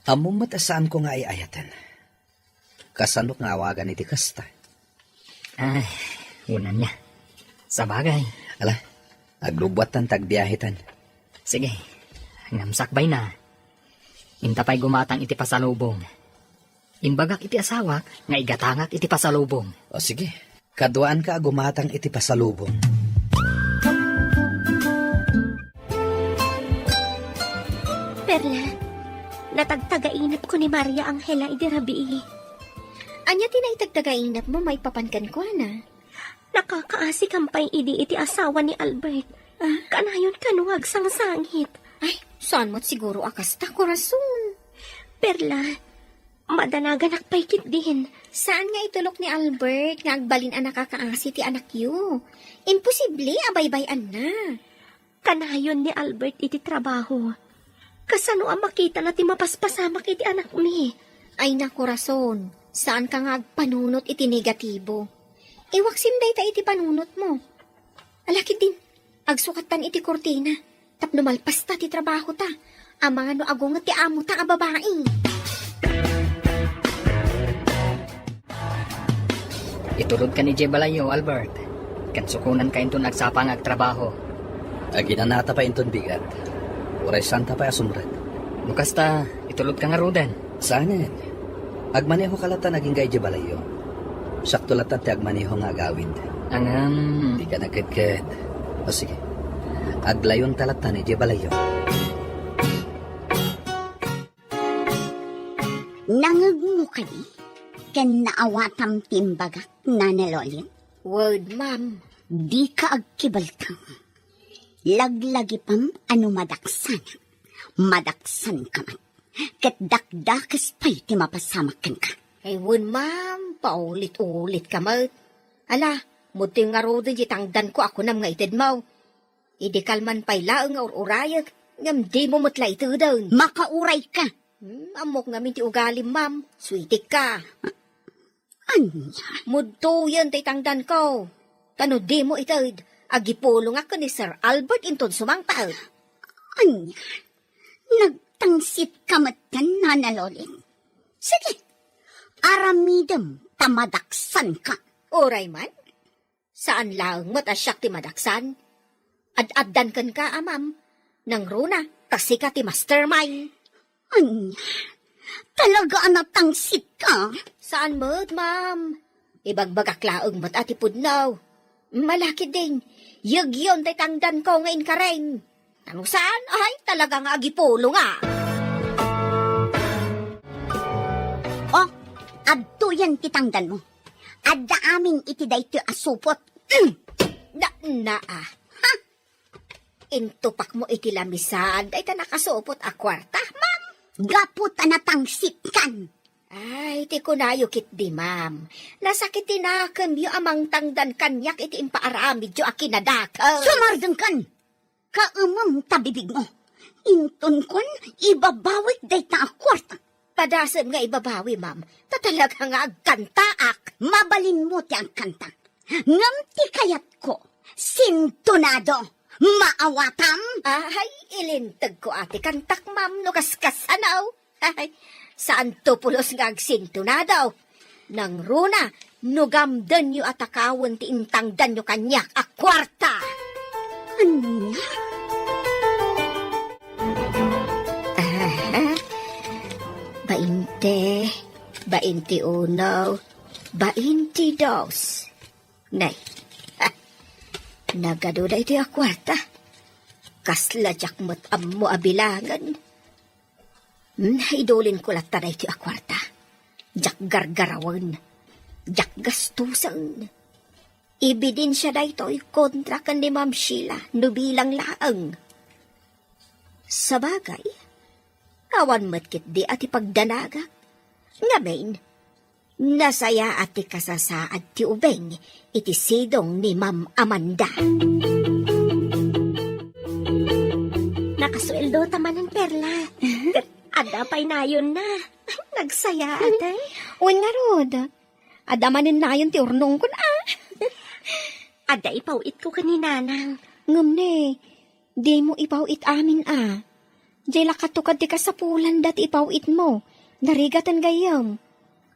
Among matasaan ko nga ayatan. Kasanok nga awagan iti kasta. Ay, unan niya. Sa bagay. Ala, aglubwatan tagbiyahitan. Sige, ngamsakbay na. Intapay gumatang iti pasalubong. Imbagak iti asawak, nga igatangak iti pasalubong. O sige, kaduaan ka gumatang iti pasalubong. Perla, natagtagainap ko ni Maria Angela idirabi. Anya tinaitagtagainap mo may papankan ko na. Nakakaasi kampay idi iti asawa ni Albert. Kanayon kanuwag sang sangit. Ay, saan mo't siguro akas ta, korason. Perla, Madanagan nakpaikit din. Saan nga itulok ni Albert nga agbalin ang nakakaasi ti anak yu? Imposible, abay-bayan na. Kanayon ni Albert iti trabaho. Kasano ang makita na ti mapaspasamak iti anak mi? Ay naku rason, saan ka nga agpanunot iti negatibo? Iwaksim day ta iti panunot mo. Alakit din, agsukatan iti kortina. Tapno malpas ta ti trabaho ta. Ang mga no agungat ti amo ta nga babae. Itulod ka ni Jebalayo, Albert. Kansukunan ka inton nagsapang agtrabaho. Aginanata pa inton bigat. Uray santa pa asumrad. Lukas ta, itulod ka nga Rodan. Saanan? Agmaneho kalata naging gay balayo. Sakto latan ti agmaneho nga agawid. Ang, Di ka nagkadkad. O sige. Aglayon talata ni balayo. Nangagmo ka di? Ken naawatam timbagak na nalolin? Word, ma'am. Di ka agkibaltang. Laglagi pam ano madaksan. Madaksan ka man. Ket dakdakas pa'y ti mapasamakan ka. Ay, wun, ma'am. Paulit-ulit ka, mat. Ala, muti nga rodin jitangdan ko ako nam nga itid mo. Idikal man pa'y laang nga ururayag. Ngam di mo matla ito doon. Makauray ka. Amok nga ti ugalim, ma'am. Sweetik ka. Anya? Mudto yan tay tangdan ko. Tano di mo itid. Agipulong ako ni Sir Albert inton sumangtad. Anya? Nagtangsit ka matan na nalolin. Sige. Aramidam tamadaksan ka. Oray man? Saan lang mo't asyak ti madaksan? Ad-addan kan ka, amam. Nang runa, kasi ka ti mastermind. Anya? Talaga natangsit ka? Saan mo't, ma'am? Ibagbagaklaang mo't ati pudnaw. Malaki din. Yagyon tay tangdan ko ngayon ka rin. Ano saan? Ay, talaga nga agipulo nga. Oh, adto yan kitangdan mo. Adda amin iti dayto asupot. Na ha? Intupak mo iti lamisan, ay ta nakasupot a kwarta, ma'am. Gapot natangsit kan. Ay, ti kunayo kit di, ma'am. Nasakit tinakam yu amang tangdan kanyak iti impaaramid yu akinadakaw. Sumardeng kan. Kaamam tabibig mo. Inton kon, ibabawit dayta a kwarta. Padasam nga ibabawi, ma'am. Tatalaga nga agkantaak. Mabalin mo ti ang kanta. Ngam ti kayat ko. Sintonado. Maawatam. Ay, ilintag ko ati kantak, ma'am, no kaskasanaw. Ay, saan to pulos nga agsintunadaw? Nang runa, nugamdan yu atakawan ti intangdan yu kanyak a kwarta. Anya? Bainte uno, 22. Nay, nagaduda iti a kwarta. Kasla jak mo't ammo abilangan. Idolin ko latta na iti a kwarta. Jak gargarawan. Jak gastusan. Ibidin siya na ito'y kontra kan ni Ma'am Sheila, nubilang laang. Sabagay, awan matkit di ati pagdanaga. Ngamin, nasaya ati kasasaad ti ubeng iti sidong ni Ma'am Amanda. Nakasweldo taman ng perla. Ada pa'y nayon na. Nagsaya atay. Uwan nga rod, adamanin na yun ti urnong kun Ada ipawit ko kaninanang. Ngam ne, di mo ipawit amin Diyay lakatukad ti kasapulan dati ipawit mo. Narigatan gayam.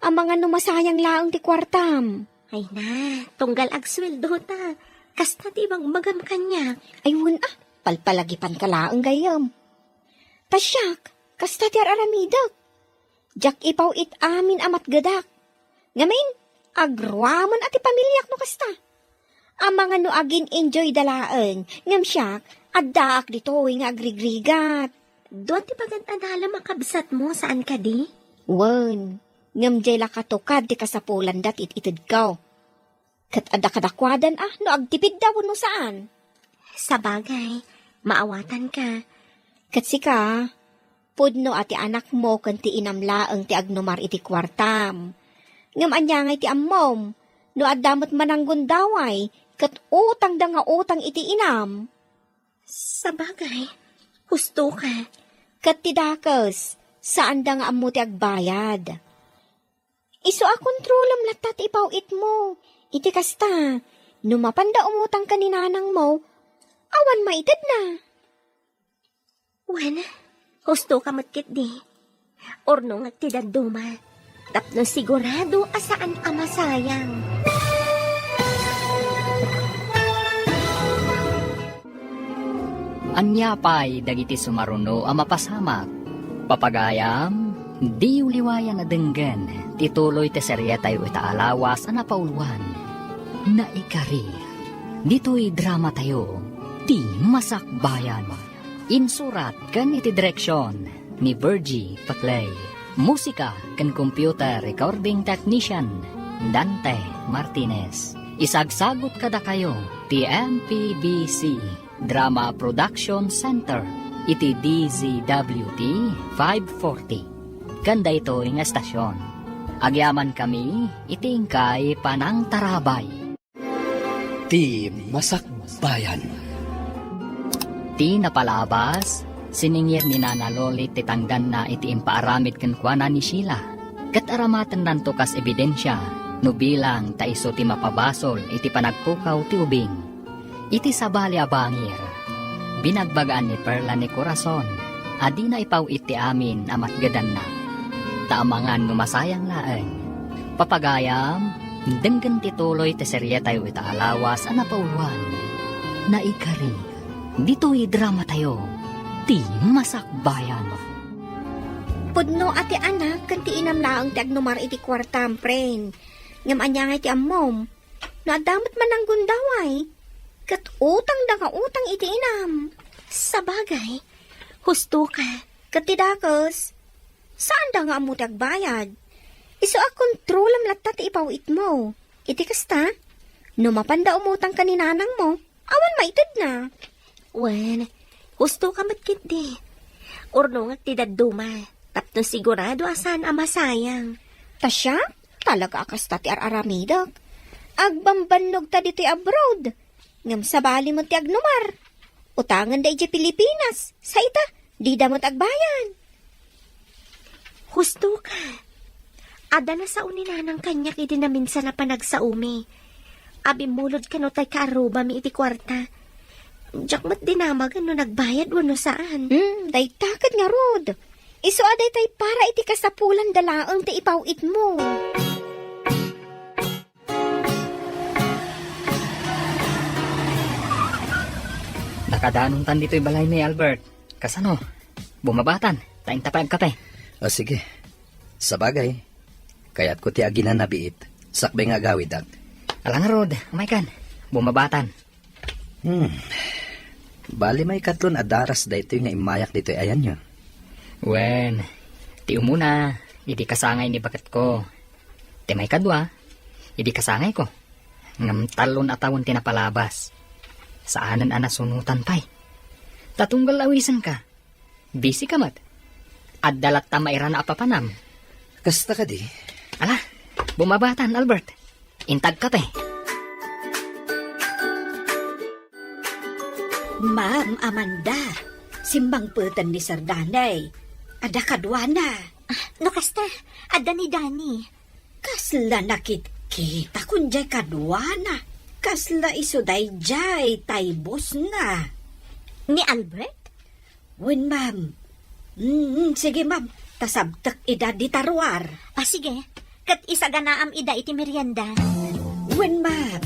Ang mga numasayang laang ti kwartam. Ay na, tunggal agsweldo ta. Kasta ti ibang magam kanya. Ayun palpalagipan ka laang gayam. Tasyak, kasta ti araramidak. Jak ipawit amin amat gadak. Ngamin, agruaman ati pamilyak no kasta. Ang mga no agin enjoy dalaan. Ngam siyak, addaak dito nga agrigrigat. Doon ti pagantadala makabsat mo saan ka di? Wan, ngam jay lakatukad ti kasapulan dat itid ka. Kat adakadakwadan no agtipid daw no saan. Sa bagay, maawatan ka. Kat sika, Pudno ati anak mo kan ti inamlaang ti agnumar iti kwartam. Ngam anya nga iti ammom, no adamot mananggon daway, kat utang da nga utang iti inam. Sa bagay, husto ka. Kat ti dakes, saan da nga ammo ti agbayad. Iso a kontrolam latat ipawit mo. Iti kasta, numapanda umutang ka ni nanang mo, awan maitid na. Wen, husto ka matkit di. Orno nga ti daduma. Tapno sigurado asaan ama sayang. Anya pa'y dagiti sumaruno a mapasamak. Papagayam, di uliwayan na denggen, tituloy te serye tayo itaalawas a napauluan. Naikari, dito'y drama tayo, di masakbayan. Insurat kan iti direksyon ni Virgie Paclay. Musika kan computer recording technician Dante Martinez. Isagsagot kada kayo ti MPBC Drama Production Center iti DZWT 540. Kanda ito nga estasyon. Agyaman kami itingkay panang tarabay. Ti Masakbayan. Ti napalabas, siningir ni Nana Lolit ti tangdan na iti impaaramid kenkwana ni Sheila. Kat aramatan nanto kas ebidensya, no bilang taiso ti mapabasol iti panagpukaw ti ubing. Iti sabali abangir, binagbagaan ni Perla ni Corazon, adi na ipaw iti amin amat gadan na. Taamangan no masayang laeng. Papagayam, denggan tituloy ti serye tayo itaalawas a napauluan. Naikari, dito'y drama tayo, ti masakbayan. Pudno ati anak, kan ti inamlaang ti agnumar iti kwartam, pren. Ngam anya nga iti ammom, no adamot mananggon daway. Kat utang da nga utang iti inam. Sa bagay, husto ka. Kat ti dakes, saan da nga ammo ti agbayad? Iso a kontrolam latta ti ipawit mo. Iti kasta, no mapanda umutang ka ni nanang mo, awan maitid na. Wen, husto ka matkit di. Orno nga ti daduma. Tapno sigurado asan ama sayang. Tasya, talaga kasta ti araramidak. Agbambannog ta dito'y abroad. Ngam sabali mo ti agnumar. Utangan da iti Pilipinas. Sa ita, di damot agbayan. Husto ka. Ada na sa uninanang kanyak iti na minsan na panagsaumi. Abimulod ka no tay kaaruba mi iti kwarta. Diyak mat dinamagan no nagbayad wano saan. Day takad nga rod. Iso aday tay para iti kasapulan dalaang ti ipawit mo. Nakadanong tan dito'y balay ni Albert. Kasano? Bumabatan, taing tapay kape. O sige, sa bagay, kaya't ko ti aginan na biit, sakbay nga gawid at. Alang rod, umay kan, bumabatan. Bali may katlon adaras da ito nga imayak dito ayan nyo. Wen, ti umuna, idi kasangay ni bakat ko. Ti may kadwa, idi kasangay ko. Ngam talon atawon tinapalabas. Saanan anasunutan pa'y. Tatunggal awisan ka. Busy ka mat. At dalat tamaira na apapanam. Kasta ka di? Ala, bumabatan Albert. Intag ka te. Ma'am Amanda, simbang putan ni Sir Danay. Ada kadwana. No kasta, ada ni Dani. Kasla nakit-kita kunjay kadwana. Kasla isuday jay taybos na. Ni Albert? Wen ma'am. Sige ma'am, tasabtak ida di tarwar. Sige. Kat isa ganaam ida iti merienda. Wen ma'am.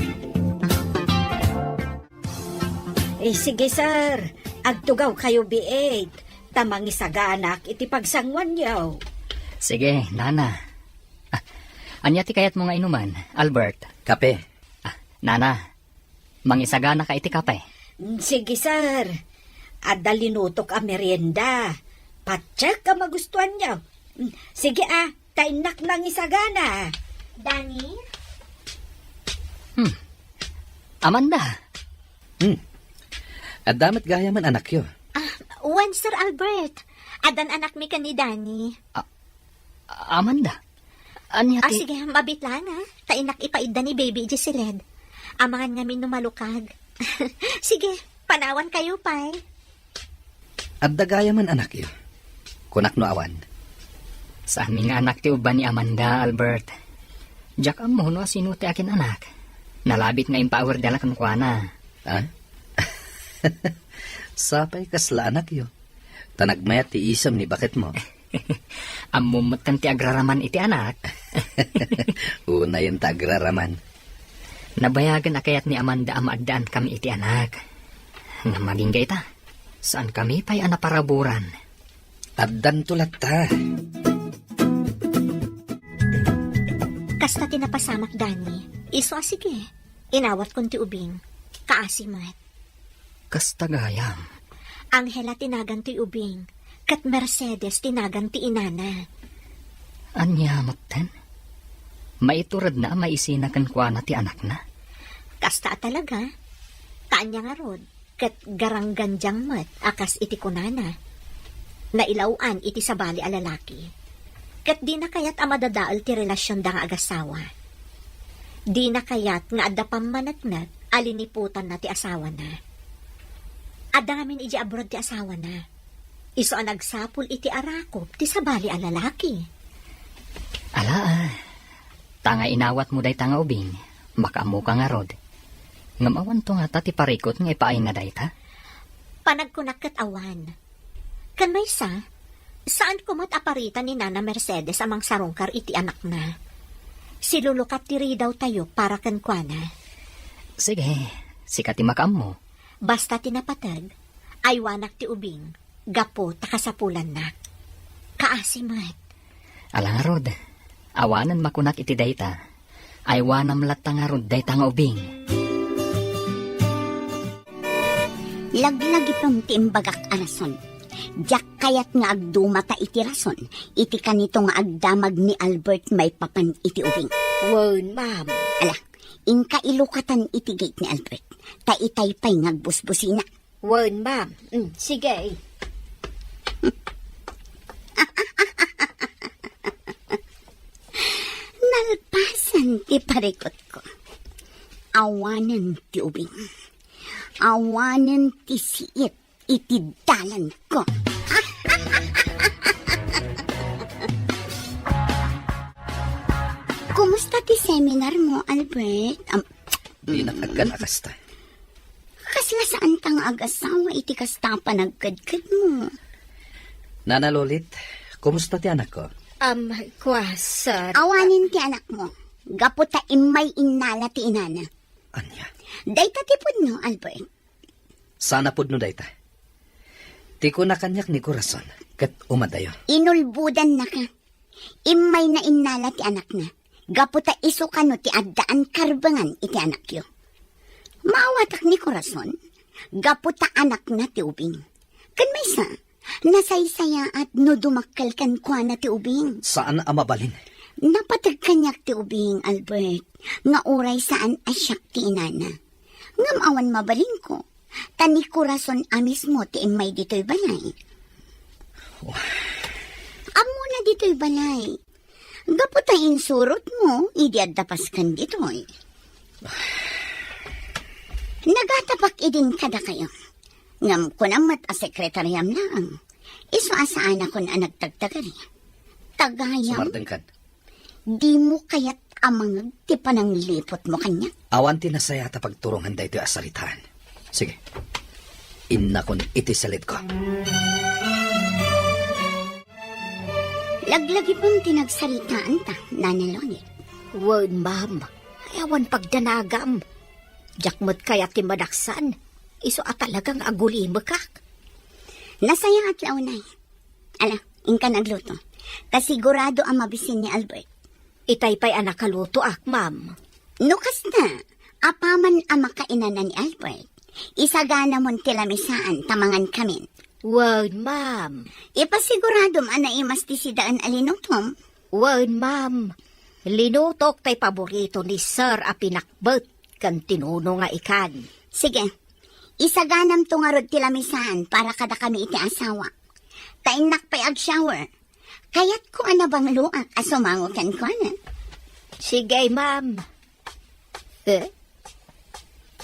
Sige sir, agtugaw kayo biit. Tamang isaganak iti pagsangwan yaw. Sige, Nana. Anya ti kayat mo nga inuman, Albert? Kape. Nana, mangisagana ka iti kape. Sige sir, adalinutok a merienda. Patsak ka magustuhan niyo. Sige tainak nang isagana. Dani? Amanda. At damat gaya man anak yo. Wen, Sir Albert. Adan anak mi ka ni Danny. Amanda, anya ti... Sige, mabit lang ha. Tainak ipaida ni baby Jessiled. Amangan ngamin numalukag. Sige, panawan kayo, pay. At dagaya man anak yo. Kunak no awan. Sa aming anak ti uban ni Amanda, Albert. Jack ang muno sinuti akin anak. Nalabit nga empower dala kan kuana. Ha? Sapay kasla anak yo. Tanagmayat ti isam ni bakit mo. Amumot kan ti agraraman iti anak. Una yung tagraraman. Nabayagan akayat ni Amanda amaddaan kami iti anak. Nga maging gaita, saan kami pa'y anaparaburan? Addan tulat ta. Kasta tinapasamak, Danny. Iso sige. Inawat kon ti ubing. Kaasimat. Kastagayam. Angela tinagan ti ubing. Kat Mercedes tinagan ti inana. Anyamot ten? Maiturad na maisinakan kwa na ti anak na. Kasta talaga. Kanya nga rod. Kat garangganjang mat akas iti kunana. Nailauan iti sabali a lalaki. Kat di na kayat amadadaal ti relasyon da nga agasawa. Di na kayat nga adda pamanagnat aliniputan na ti asawa na. Adda ngamin iji abroad ti asawa na. Iso ang nagsapul iti arakop ti sabali a lalaki. Ala, tanga inawat mo day tanga ubing. Makaamu ka nga rod. Ngamawan to nga ta ti parikot nga ipaay nga day ta. Panagkunak kat awan. Kan may saan kumat aparitan ni Nana Mercedes amang sarungkar iti anak na. Silulukat tiri daw tayo para kankwana. Sige, sikat ti makam mo. Basta tinapatag, ay wanak ti ubing, gapo takasapulan na. Kaasimat. Alang rod, awanan makunak iti dayta. Ay wanam latta nga rod dayta nga ubing. Laglagi pang tiimbagak arason. Diyak kayat nga agdumata iti rason. Iti kanito nga agdamag ni Albert may papan iti ubing. Wen, ma'am. Ala, inka ilukatan iti gate ni Albert. Taitay pa'y ngagbusbusina. Wen, ma'am. Sige. Nalpasan ti parikot ko. Awanan ti ubing. Awanan ti siit iti dalan ko. Kumusta ti seminar mo, Albert? Di nakaganakas ta. Kasla saan kang agasawa iti kasta panagkadkad mo? Nana Lolit, kumusta ti anak ko? Sir. Awanin ti anak mo. Gaputa imay inala ti inana. Anya, Dayta tipod no, Albert. sana pud no dayta. Ti ko na kanyak ni Corazon, kat umadayo. Inulbudan na ka. Imay na inala ti anak na. Gaputa iso kano ti addaan karbangan iti anak yo. Maawatak ni Corazon. Gaputa anak na ti ubing. Kan may nasaysaya at no dumakal kan kwa na ti ubing. Saan amabalin? Napatag kanyak ti ubing, Albert. Nga uray saan asyak ti inana. Ngam awan mabalin ko. Tani Corazon amis mo ti imay dito'y balay. Amo na dito'y balay. Gaputayin surot mo, idi addapas kan dito'y. Nagatapak idin kada kayo. Ngam ko namat a sekretaryam lang. Iso asaan ako na nagtagtagari. Tagayam, Sumardeng kan. di mo kaya't amang ti panang lipot mo kanya. Awan ti nasaya ta pagturungan dayto asalitaan. Sige. Inna kon iti salit ko. Laglagi pong tinagsalitaan ta, Nana Lolit. Wen, ma'am. Ayawan pagdanagam. Jakmot kaya ti madaksan. Iso at talagang agulimekak. Nasaya at launay. Ala, inka nagluto. Kasigurado ang mabisin ni Albert. Itay pa'y anak kaluto ma'am. Nukas na, apaman ang makainanan ni Albert. Isagana mon tilamisaan tamangan kamin. Wen, ma'am. Ipasigurado man na imas ti sidaan alinutom. Wen, ma'am. Linutok tay paborito ni Sir a pinakbet kan tinuno nga ikan. Sige, isaganam tungarod tilamisaan para kada kami iti asawa. Tainak pa shower. Kaya't ko bang luak asumango kan ko na. Sige, ma'am.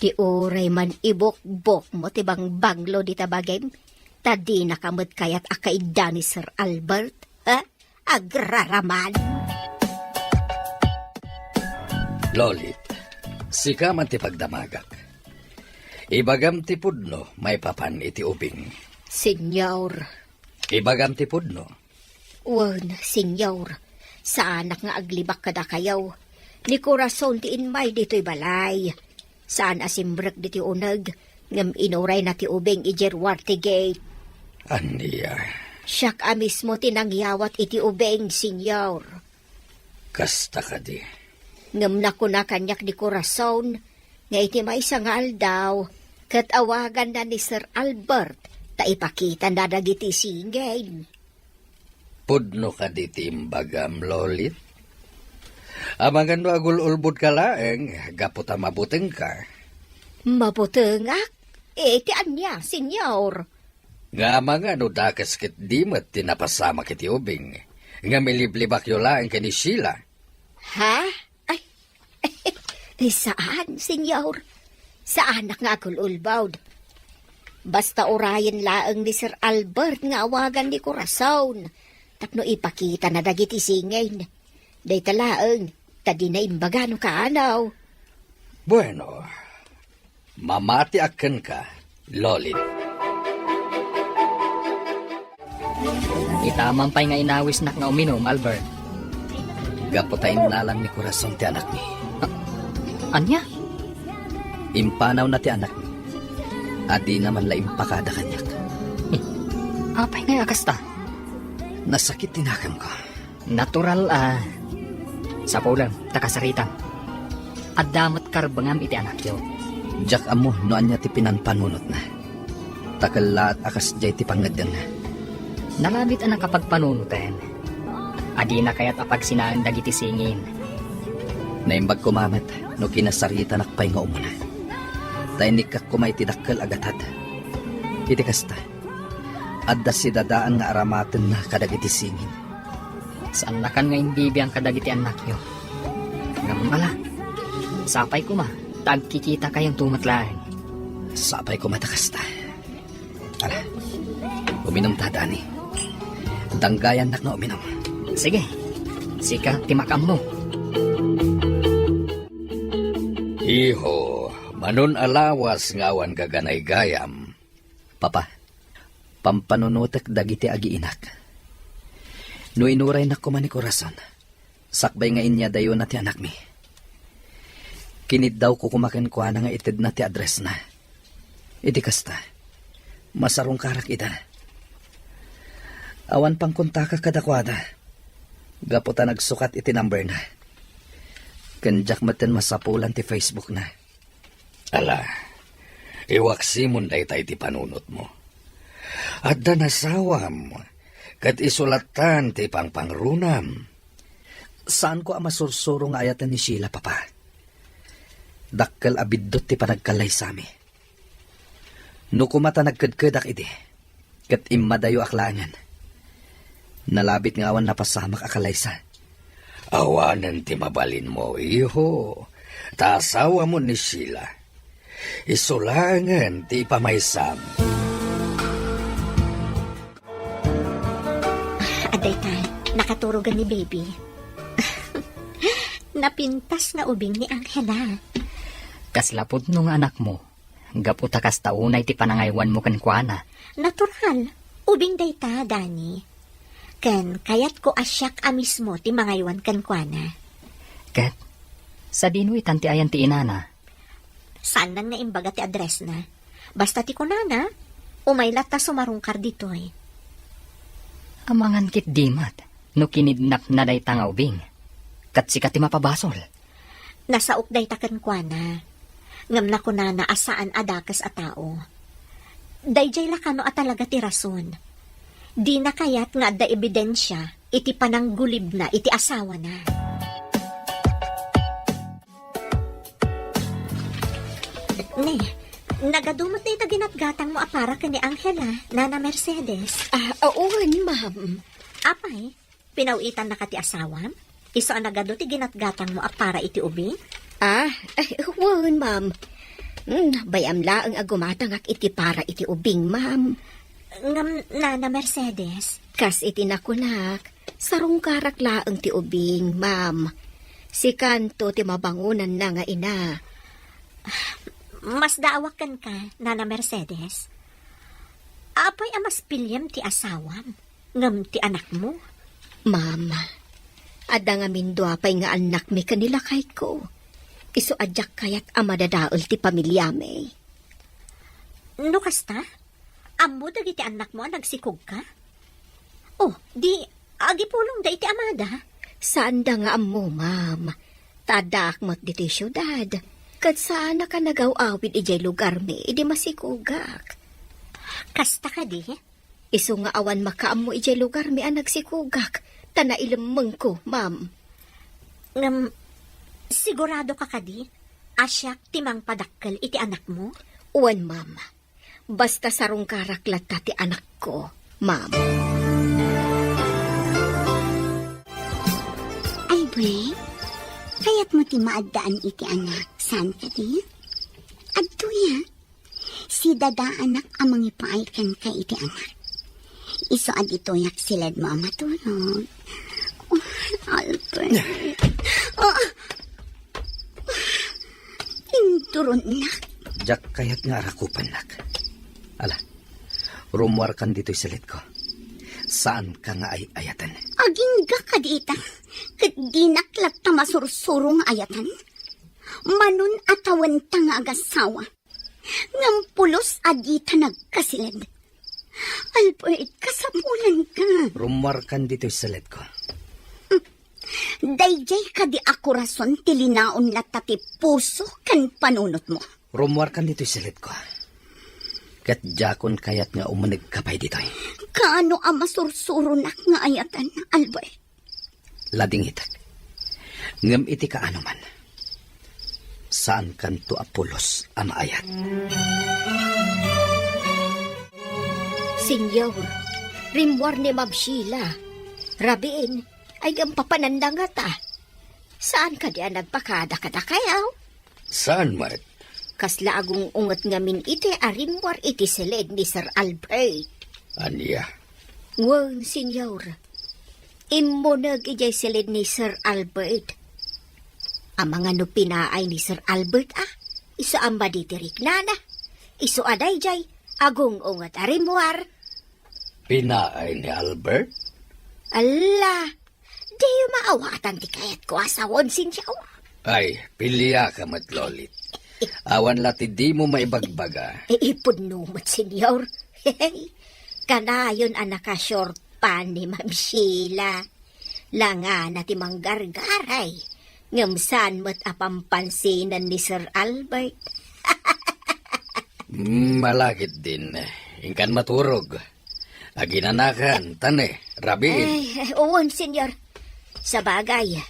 Di oray man ibok-bok mo tibang banglo di tabagay. Tadi nakamot kayat akaida ni Sir Albert. Agraraman. Lolit, sika man ti pagdamagak. Ibagam ti pudno, may papan iti ubing. Senyor. Ibagam ti pudno. Wan, senyor. Sa anak nga aglibak kada kayaw. Ni Corazon ti inmay dito'y balay. Saan asimbrek diti unag. Ngam inuray na ti ubing ijerwarte gate. Aniya, Siyak mismo tinangyawat iti ubing, senyor. kasta ka di. Ngam na ko na kanyak ni Corazon. Nga iti may sangal daw. Kat awagan na ni Sir Albert. Ta ipakita na dagiti singay. Pudno ka di ti imbagam, Lolit. Amangan no agul-ulbud ka laeng, gaputa mabuteng ka. Mabutengak? Iti anya, senyor. Nga amangan no dakas kit dimet tinapasama kiti ubing. Nga miliblibak yo laeng kani Sheila. Ha? Ay, saan, senyor? Sa anak nga agul-ulbawd. Basta orayan laeng ni Sir Albert nga awagan ni Corazon. Tapno ipakita na dagiti singay. Day talaeng, tadi na imbagano kaanaw. Bueno, mamati aken ka, Lolit. Itaman pa'y nga inawis nak nga uminom, Albert. Gaputayin nalang ni Corazon ti anak ni. Anya? Impanaw na ti anak ni. Adi naman la impakada kanyak. Apay nga akasta. Nasakit tinakam ko. Natural sa pulang, takasaritan. At damat karbangam iti anak yo. Jak amo no anya ti pinanpanunot na. Takala at akas jay ti pangadyan na. Nalabit ang nakapagpanunutin. Adi na kaya't apag sinaan dagiti singin. Naimbag kumamet no kinasarita nakpay nga umuna. Tainik kak kumay ti dakkel agatad. Iti kasta. Adda si dadaan nga aramaten na kadagiti singin. Saan na kan nga hindi biyang kadagiti anak yo. Ngambala. Sapay ko ma. Tagkikita kayong tumatlaan. Sapay ko matakasta. Ala, uminom ta, Dani. Danggayan nak na uminom. Sige. Sika, timakam mo. Iho, manon alawas ngawan kaganay gayam. Papa, pampanunutek dagiti agiinak. No inuray na kuman ni Corazon, sakbay nga inya dayo na ti anak mi. Kinid daw ko kumakin kuha na nga itid na ti address na. Iti kasta, masarong karak ita. Awan pang kontaka kadakwada. Gaputa nagsukat iti number na. Kanjak maten masapulan ti Facebook na. Ala, iwaksimon day tay ti panunot mo. At da nasawam, kat isulatan ti pangpangrunam. Saan ko ang masursuro nga ayatan ni Sheila, Papa? Dakkel abiddot ti panagkalay sami. No kumata nagkadkadak iti, kat imadayo aklangan. Nalabit nga awan napasamak akalaysa. Awanan ti mabalin mo, iho. Tasawa mo ni Sheila. Isulangan ti pamaysam. Aday ta, nakaturugan ni baby. Napintas na ubing ni Angela. Kaslapod nung anak mo. Gaputa kas taunay ti panangaywan mo kankwana. Natural, ubing day ta, Dani. Ken, kayat ko asyak mismo ti mangaywan kankwana. Kat, sa dinuit ti ayan ti inana. Saan nang naimbaga ti address na? Basta ti kunana, umaylat ta sumarungkar ditoy. Amangan kit dimat, no kinidnap na day tanga ubing. Kat sikat ti mapabasol. Nasaok day ta kankwana. Ngam na kunana asaan adakas a tao. Dayjay lakano at talaga ti rason. Di na kayat nga da ebidensya, iti pananggulib na, iti asawa na. Ne, Nagadumot na itaginatgatang mo apara ka ni Angela, Nana Mercedes. Oon, ma'am. Apay, pinawitan na ka ti asawam? Iso ang nagado ti ginatgatang mo apara iti ubing? Oon, ma'am. Bayam laang agumatang ak iti para iti ubing, ma'am. Ngam, Nana Mercedes. Kas iti nakunak, sarong karak laang ti ubing, ma'am. Si kanto ti mabangunan na nga ina. Mas daawakan ka, Nana Mercedes. Apay amas pilyam ti asawam, ngam ti anak mo. Ma'am, ada nga mindo apay nga anak mi kanila kay ko. Iso adyak kayat amadadaol ti pamilya mi. No kasta? Amo dagiti anak mo nagsikog ka? Oh, di agipulong da iti amada. Saan da nga amo, ma'am? Tadak mat diti syudad. Kad saan ka nagaw-awid ijay lugar mi, idi masikugak. Kasta ka di? Iso nga awan makaamo ijay lugar mi ang nagsikugak. Tana ilamang ko, ma'am. Ngam, sigurado ka kadi? Asyak timang padakkel iti anak mo? Uwan, ma'am. Basta sarong karaklat ti anak ko, ma'am. Albert, kaya't mo ti maadaan iti anak. Saan ka di? Adto ya. Si dada anak amang ipaaykan ka iti anak. Iso adito yak silad mo ang matulog. Oh, Albert. Inturon na. Jak kayat nga arakupan nak. Ala, rumwar kan dito'y salit ko. Saan ka nga ay ayatan? Aging ka dita. Kat dinaklat ta masursurong ayatan. Manun atawan ta nga agasawa. Ngampulos adita nagkasilid. Albert, kasapulan ka. Rumwar kan dito'y salit ko. Dayjay ka di ako rason tilinaon latati puso kan panunot mo. Rumwar kan dito'y salit ko. Kat jakon kayat nga umanig kapay dito'y. Kaano ang masursurunak nga ayatan, Albert? Lading itak. Ngam iti kaano man. Saan kanto apulos ang ayat? Senyor, rimwar ni Ma'am Sheila. Rabiin, ay gampapananda nga ta. Saan ka diyan nagpakada-kada kayaw? Saan, Mat? Kasla agong ungat ngamin iti arimwar iti seled ni Sir Albert. Aniya? Wan, senyor. Imo nag-ijay seled ni Sir Albert. Ang mga no pinaay ni Sir Albert iso ang baditirik nana. Iso aday jay, agong ungat arimwar. Pinaay ni Albert? Ala, di yung maawatan ti kayat ko asawon sinsiyaw. Ay, pilya ka, Matlolit. Awan lati di mo maibagbaga. Ipod numat, senyor. Kanayon ang nakashort pa ni Ma'am Sheila. Langa na ti manggargaray. Ngamsan mo't apampansinan ni Sir Albert. Malakit din. Ingkan maturog. Aginanakan, tane, rabiin. Ay, uwan, senyor. Sa bagay,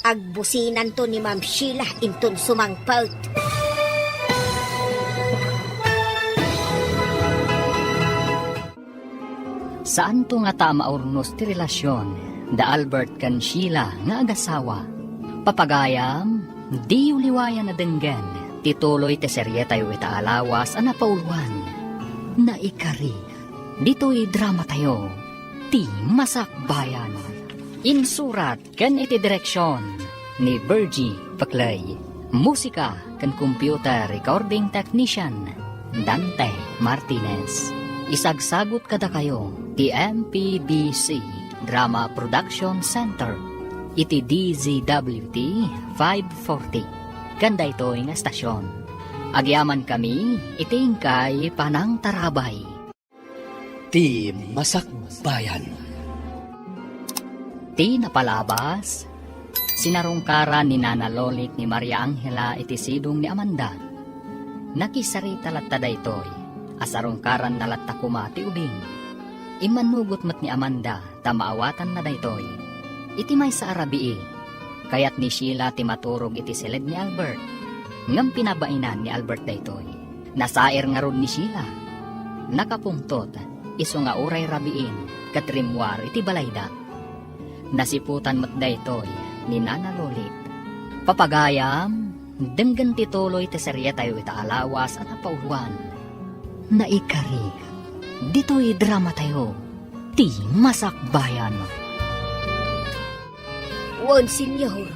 agbusinan to ni Ma'am Sheila inton sumangpaut. Saan to nga tama urnos ti relasyon da Albert kan Sheila nga agasawa? Papagayam, di uliwayan na denggan, tituloy ti serye tayo ita alawas ang napauluan. Naikari, dito'y drama tayo, ti Masakbayan. Insurat kan iti direksyon ni Virgie Paclay. Musika kan computer recording technician Dante Martinez. Isagsagot kada kayo ti MPBC Drama Production Center iti DZWT 540. Ganda ito nga estasyon. Agyaman kami itingkay panang tarabay. Ti Masakbayan. Ti napalabas, sinarungkaran ni Nana Lolik ni Maria Angela iti sidong ni Amanda. Nakisarita latta daytoy, asarungkaran na latta kumati ubing. Imanugot mat ni Amanda, tamaawatan na daytoy. Iti may sa arabii, kayat ni Sheila ti maturog iti silid ni Albert. Ngam pinabainan ni Albert daytoy. Nasair nga ron ni Sheila. Nakapungtot, iso nga uray rabiin, katrimwar iti balayda. Nasiputan mat daytoy ni Nana Lolit. Papagayam, denggan tituloy ti serye tayo itaalawas at napauluan. Naikari, dito'y drama tayo, ti masakbayan. Wan, senyor.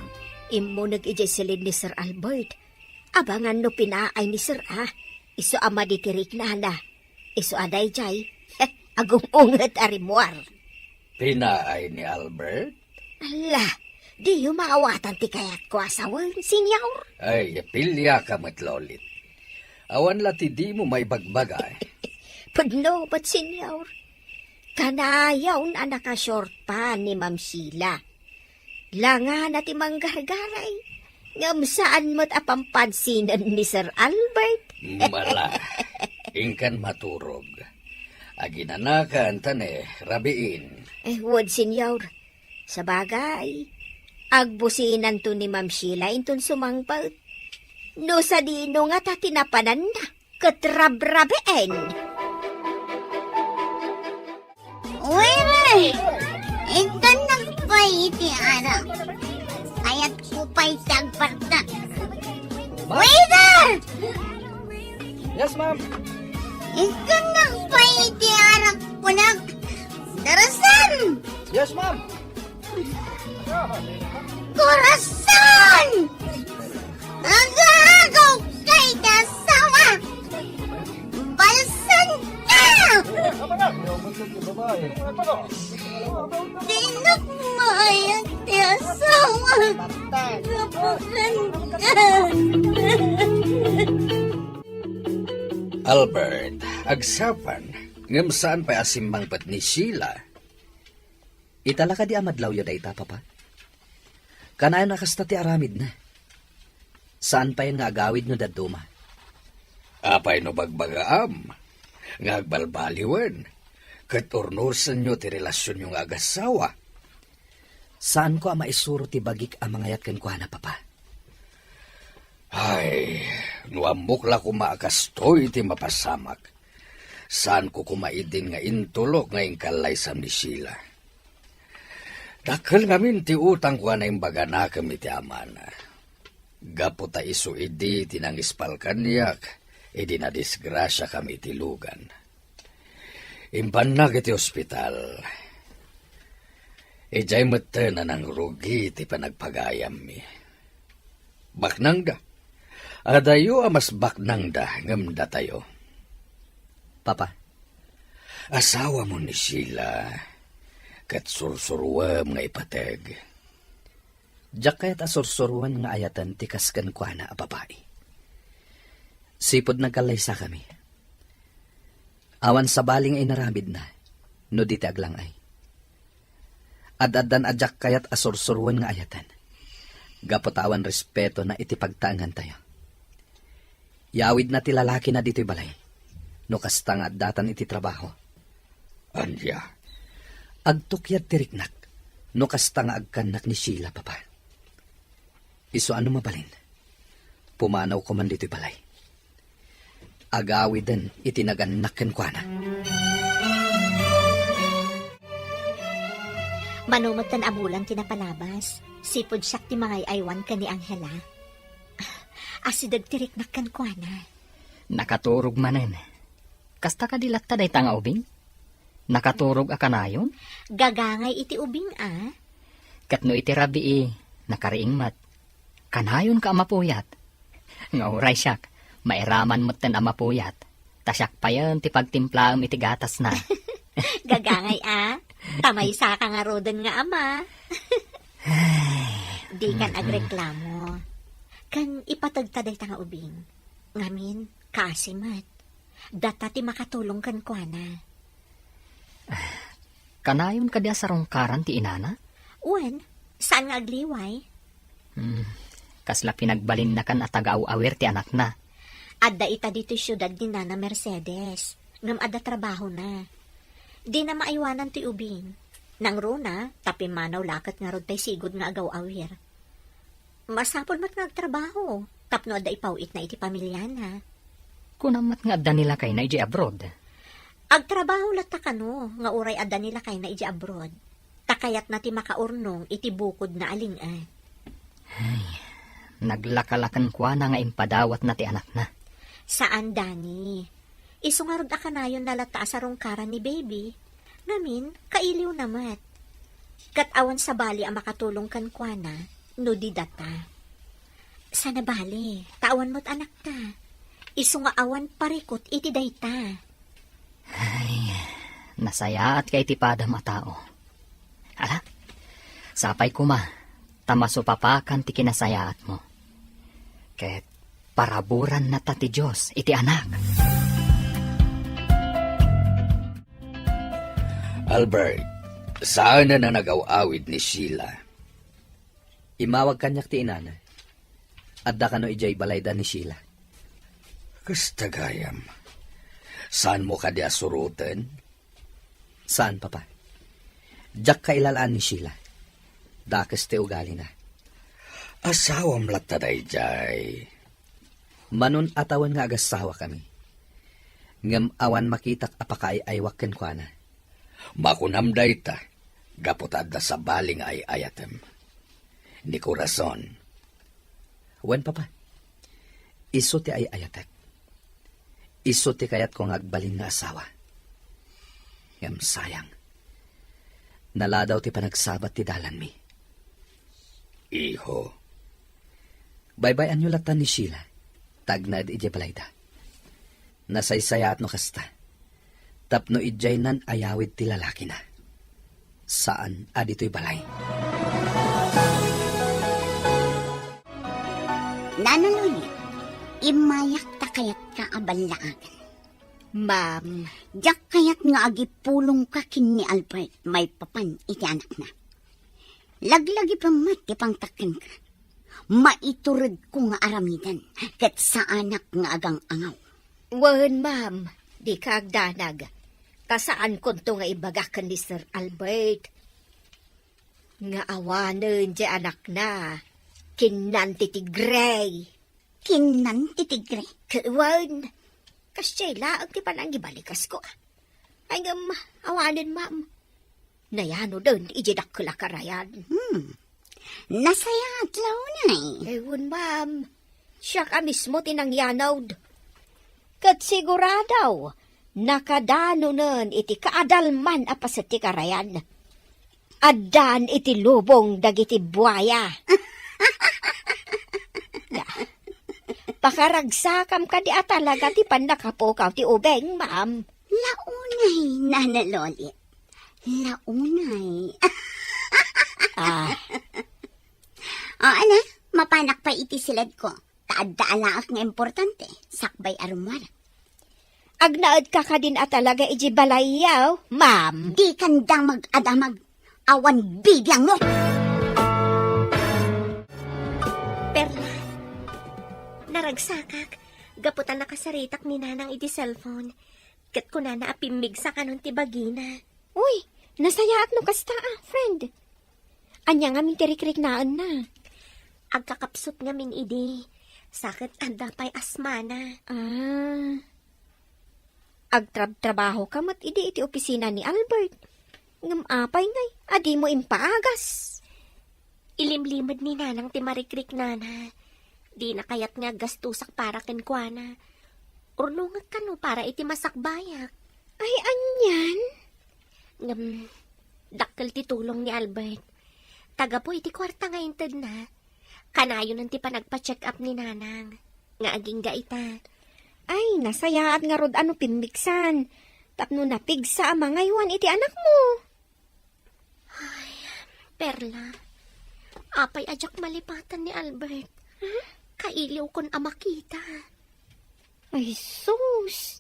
Imo nag-ijesilin ni Sir Albert. Abangan no pinaay ni Sir Iso ama di kirik na na. Iso aday jay. Agong unget arimuar. Pinaay ni Albert? Ala, di yung maawatan ti kayat ko asawan, senyor. Ay, pilya ka mat Lolit. Awan lati di mo may bagbagay. Pudno, but senyor. Kanayaw na nakashort pa ni Ma'am Sheila. Langa na ti manggargaray. Ngam saan mo't apampansinan ni Sir Albert? Mala, ingkan maturog. Aginanakan tane, rabiin. Wad, senyor. Sa bagay, agbusinan to ni Ma'am Sheila intun sumangpaut. No sa dino nga tatinapanan na, katrabrabeen. Uy, ito nang pa iti anak. Kaya't kupay tagparta. Waiter! Yes, ma'am. Ito nang pa iti anak punak. Darasan! Yes, ma'am. Corazon! Agagaw kay kasama! Balsan ka! Dinagmayag ti asawa! Kapukan ka! Albert, agsapan, ngam saan pa asimbang pat ni Sheila? Itala ka di amadlaw yun dayta, papa. Kanayon nakasta ti aramid na. Saan pa yung nga agawid no daduma? Apay no bagbagaam, ngagbalbaliwan, kat ornursan nyo ti relasyon yung agasawa. Saan ko ang maisuro ti bagik ang mga yatkan ko na, papa? Ay, nuamok la ko maakastoy ti mapasamak. Saan ko kumaidin nga intulok nga inkalaysan ni Sheila. Dakal ngamin ti utang ko na imbaga na kami ti amana. Gapo ta iso idi tinangispal kanyak, idi na disgrasya kami ti lugan. Impan na kiti ospital. Ijay mata na ng rugi ti panagpagayam mi. Baknang da. Adayo amas baknang da ngamda tayo. Papa, Asawa mo ni Sheila, kat sursurwam nga ipateg. jak kaya't asursuruan nga ayatan ti kaskan ko na a babae. Sipod nagkalaysa kami. Awan sa baling ay naramid na, no di ti aglang ay. Ad-adan adyak kayat asursuruan nga ayatan. Gapotawan respeto na iti pagtaangan tayo. Yawid na ti lalaki na dito'y balay. No kasta nga datan iti trabaho. Anya, Agtukyat tiriknak. No kasta nga agkanak ni Sheila, papa. Iso ano mabalin? Pumanaw ko man dito'y balay. Agawid din itinaganak kwa na. Manumagtan amulang tinapalabas. Sipod siyak ti mga aywan ka ni Angela. Asidag tiriknak kan kwa na. Nakaturog manen. Kasta ka dilatta day tanga ubing? Nakaturog a kanayon? Gagangay iti ubing Katno iti rabii, nakariing mat. Kanayon ka amapuyat. Nga uray siyak, mairaman mo't ten amapuyat. Tasyak pa yan, ti pagtimplaam iti gatas na. Gagangay Tamay sa ka nga rodan nga ama. Di kan agreklamo. Kan ipatagtaday ta nga ubing. Ngamin, kasimat. Data ti makatulong kan kwa na. Kanayon ka dia sarong karan ti inana? Uwan, saan nga agliway? Kasla pinagbalin na kan at tagaw-awir ti anak na. Adda ita dito syudad ni Nana Mercedes. Ngam adda trabaho na. Di na maiwanan ti ubing. Nang runa, tapi manaw lakat nga rod tay sigod nga agaw-awir. Masapol mat nga agtrabaho. Tapno adda ipawit na iti pamilya na. Kunamat nga adda nila kay na iji abroad. Agtrabaho lata kano, nga uray ada nila kay na iji abroad. Takayat na ti makaurnong iti bukod na aling Naglakalakan kwa na nga impadawat na ti anak na. Saan, Dani? Isungarod akanayon nalata sa rongkaran ni baby. Ngamin, kailiw namat. Katawan sa bali ang makatulong kan kwa na, no di data. Sana bali, tawan mo't anak ta. Isunga awan parikot iti dayta. Nasaya at kay tipada matao. Ala, sapay kuma, tamasupapakan ti kinasayaat mo. Ket paraburan na ta ti Diyos iti anak. Albert, saan na nagaw-awid ni Sheila? Imawag kanyak ti inana. Adda kano ijay balayda ni Sheila. Kastagayam, saan mo ka di asurutan? Saan, papa? Diyak kailalaan ni Sheila. Dakas ti ugali na. Asawam lataday jay. Manon atawan nga agasawa kami. Ngam awan makitak apakaay aywak ken kwa na. Makunamday ta, gaputad na sa baling ay ayatem. Ni Corazon. Wen, papa? Iso ti ay ayatek. Iso ti kayat kong agbalin nga asawa. Ngam sayang. Naladaw ti panagsabat ti dalan mi. Iho, Baybayan nyo latan ni Sheila. Tagnad ije balayda. Nasaysaya at no kasta. Tapno ijay nan ayawid ti lalaki na. Saan adito'y balay? Nanaloy, imayak ta kayat ka abalaagan. Ma'am, Diyak kayat nga agipulong ka kin ni Albert may papan iti anak na. Laglagi pa mati pang takin ka. Maiturod ko nga aramidan kat sa anak nga agang angaw. wan ma'am, di ka agdanag. Kasaan ko to nga ibagakan ni Sir Albert. Nga awanan di anak na, kinanti ti Gray. Kinan titigre. Kawan, kasyela ang ti panang ibalikas ko. Ay nga awanan ma'am. Nayano doon, ijidak ko lakarayan. Nasaya at launay. Ewan ma'am, siya ka mismo tinangyanaw. Kat siguradaw, nakadano nun iti kaadalman apas iti karayan. Adan iti lubong dagiti buaya. Pakaragsakam ka di atalaga ti pandakapukaw ti ubeng, ma'am. Launay, nanalolit. Launay. Ana, mapanak pa iti silad ko. Taad-daalaak nga importante. Sakbay arumara. Agnaad ka ka din atalaga iji balayaw, ma'am. Di kandang mag-adamag. Awan bidyang mo. Perla, naragsakak. Gaputan nakasaritak ni nanang iti cellphone. Kat ko na naapimig sa kanon ti bagina. Uy, nasayaat no kasta friend. Anya nga mintirikrik naan na. Agkakapsot nga min idi. Sakit anda pa'y asmana. Agtrabaho ka mat iti opisina ni Albert. Ngam apay ngay, adi mo impaagas. Ilimlimad ni nanang ti marikrik nana. Di na kayat nga gastusak para kenkwana. Urlungat ka no para iti masakbayak. Ay, anyan? Ngam, dakkel ti tulong ni Albert. Taga po iti kwarta nga inted na. Kanayon ang ti panagpa-check up ni nanang. Nga aging gaita. Ay, nasayaat nga rod ano pimmiksan. Tapno napigsa ang mga iwan iti anak mo. Perla, apay ajak malipatan ni Albert. Kailiw kon amakita. Ay, sus.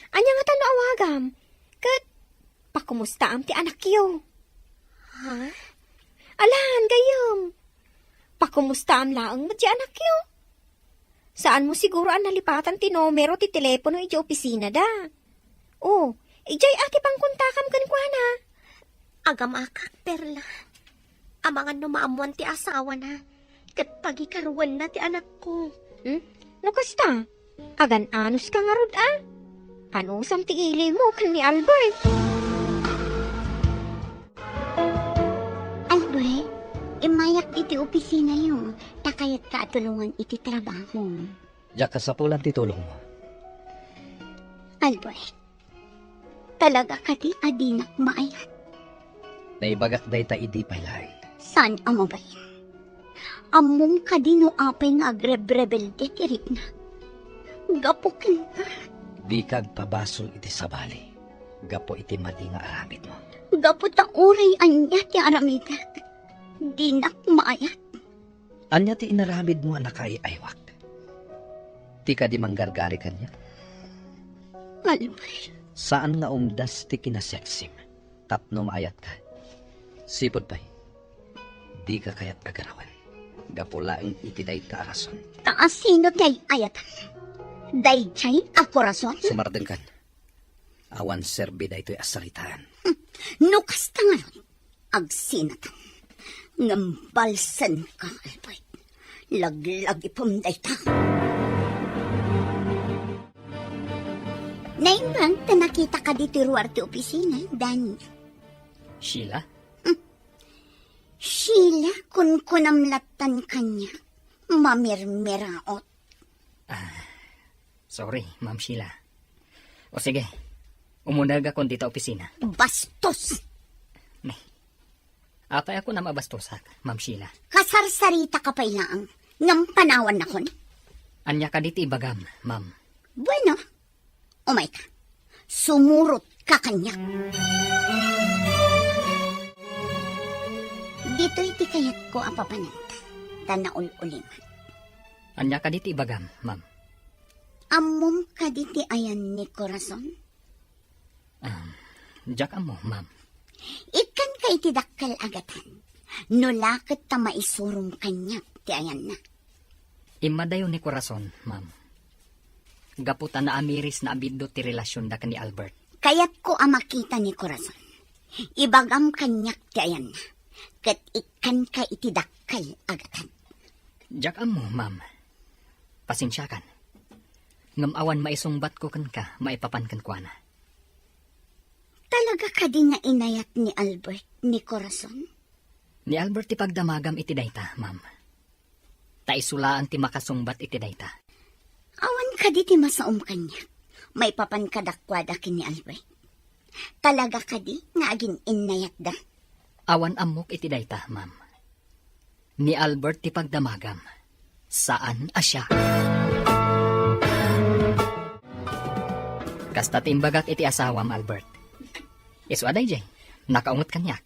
Anya nga tano awagam. Kat, pakumusta am ti anak yo. Ha? Alan, gayam. Pakumusta am laang mo ti anak yo. Saan mo siguro ang nalipatan ti numero ti telepono iti opisina da? Oh, ijay ati pang kontakam kankwana. Agamakak, Perla. Amangan no maamuan ti asawa na. Kat pagikaruan na ti anak ko. No kasta? Agan anos ka nga rod ah. Ano sam tiili mo kan ni Albert? Albert, imayak iti opisina yung takayat ka tulungan iti trabaho. Diyak ka sa pulan titulong mo. Albert, talaga ka di adinak maayat. Naibagak day ta idi paylay. Saan amo ba yan? Among ka di no apay nga agrebrebel de tirik na. Gapukin ka. Di kag pabasol iti sabali. Gapo iti madi nga aramid mo. Gapot ang uray anya ti aramidak. Di nak maayat. Anya ti inaramid mo anak ay aywak. Ti ka di manggargari kanya. Albert, Saan nga umdas ti kinaseksim? Tapno maayat ka. Sipod pa'y. Di ka kayat agarawan. Gapula ang itiday ta rason. taas sino tay ayatan. Dayjay ako rason. Sumarden kan. Awan serbi da ito'y asaritaan. Nukas ta ngayon. Agsinatan. Ngambalsan ka, Albert. Laglag ipumday ta. Naimbang ta nakita ka dito ruwar ti opisina, Danny. Sheila? Sheila, kun kunamlatan kanya. Mamirmiraot. Sorry, Ma'am Sheila. O sige, umunag ako dito opisina. Bastos. Apay ako na mabastosak, Ma'am Sheila. Kasarsarita ka pa ilaang. Ngam panawan na kon. Anya ka dito ibagam, Ma'am. Bueno, umay ka. Sumurot ka kanya. Dito iti kayat ko ang papananta. Tanaul-uliman. Anya ka dito ibagam, Ma'am. Amom ka diti ayan ni Corazon. Jack mo, Ma'am. Ikan ka iti dakkal agatan. Nulakit ta maisurong kanya ti ayan na. Imadayo ni Corazon, Ma'am. Gaputa na amiris na abiddo ti relasyon da ka ni Albert. Kayat ko ang makita ni Corazon. Ibagam kanyak ti ayan na. Kat ikan ka iti dakkal agatan. Jack mo, Ma'am. Pasensya kan. Ngamawan maisungbat ko kan ka, maipapan kan kwa na. Talaga ka din nga inayat ni Albert ni Corazon? Ni Albert ti pagdamagam iti dayta, Ma'am. Taisulaan ti makasungbat iti dayta. Awan ka di ti masaom kanya. May papan kadakwada kin ni Albert. Talaga ka di nga agin inayat da. Awan amok iti dayta, Ma'am. Ni Albert ti pagdamagam. Saan asya? Kasta timbagak iti asawam, Albert. Iswaday jay, nakaungot kanyak.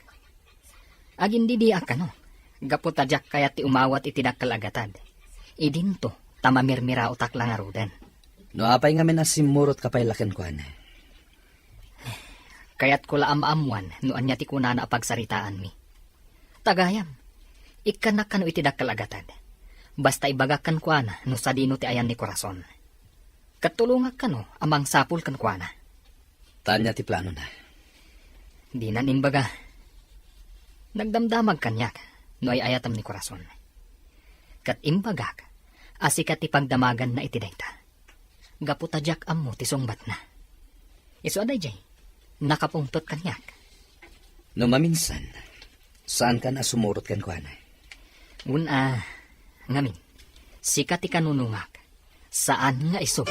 Agin didiak ka no. Gaputadyak kaya ti umawat iti dakkalagatad. Idinto, tamamirmira utak lang arudan. No apay nga minasimurot kapay laken ko na. Kaya't ko laam-amuan no anya ti kunana apagsaritaan mi. Tagayam, ikanak ka no iti dakkalagatad. Basta ibagak kan kuana no sadino ti ayan ni Corazon. Katulungak ka no amang sapul kan kuana. Tanya ti plano na. Di na nimbaga. Nagdamdamag kanyak no ay ayatam ni Corazon. Kat imbagak, asikat ipagdamagan na itidayta. Gaputadyak ammo ti sungbat na. Iso aday jay, nakapungtot kanyak. No maminsan, saan ka na sumurot kan ko na? Ngamin, sikat ikanunungak, saan nga iso?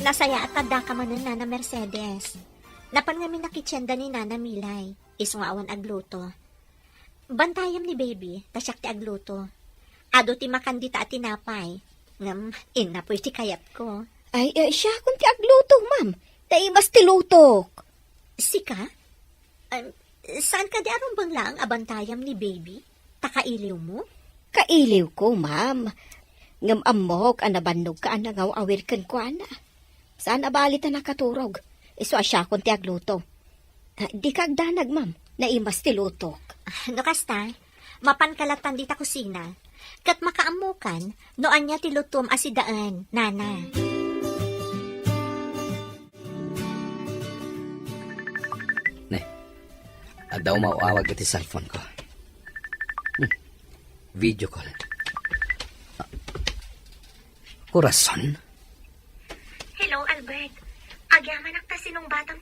Nasaya at tanda ka man ng Nana Mercedes. Napan nga minakitsenda ni Nana Milay. Iso nga awan agluto. Bantayam ni baby, tasyak ti agluto. Ado ti makandita at tinapay. Ngam, inapoy ti kayat ko. Ay, siya kung ti agluto, ma'am. Taimas ti lutok. Sika? Saan ka di arong bang lang abantayam ni baby? Takailiw mo? Kailiw ko, ma'am. Ngam amok, anabandog ka anangaw awir kan ko ana. Saan abalit na nakaturog? Iso asya kung ti agluto. Di kagdanag, ma'am. Naimas ti lutok. No kasta, mapankalatan di ta kusina. Kat makaamukan, noan niya ti lutom asidaan, Nana. Adaw mauawag iti cellphone ko. Video call. Corazon? Hello, Albert. Agyaman ta sinong batang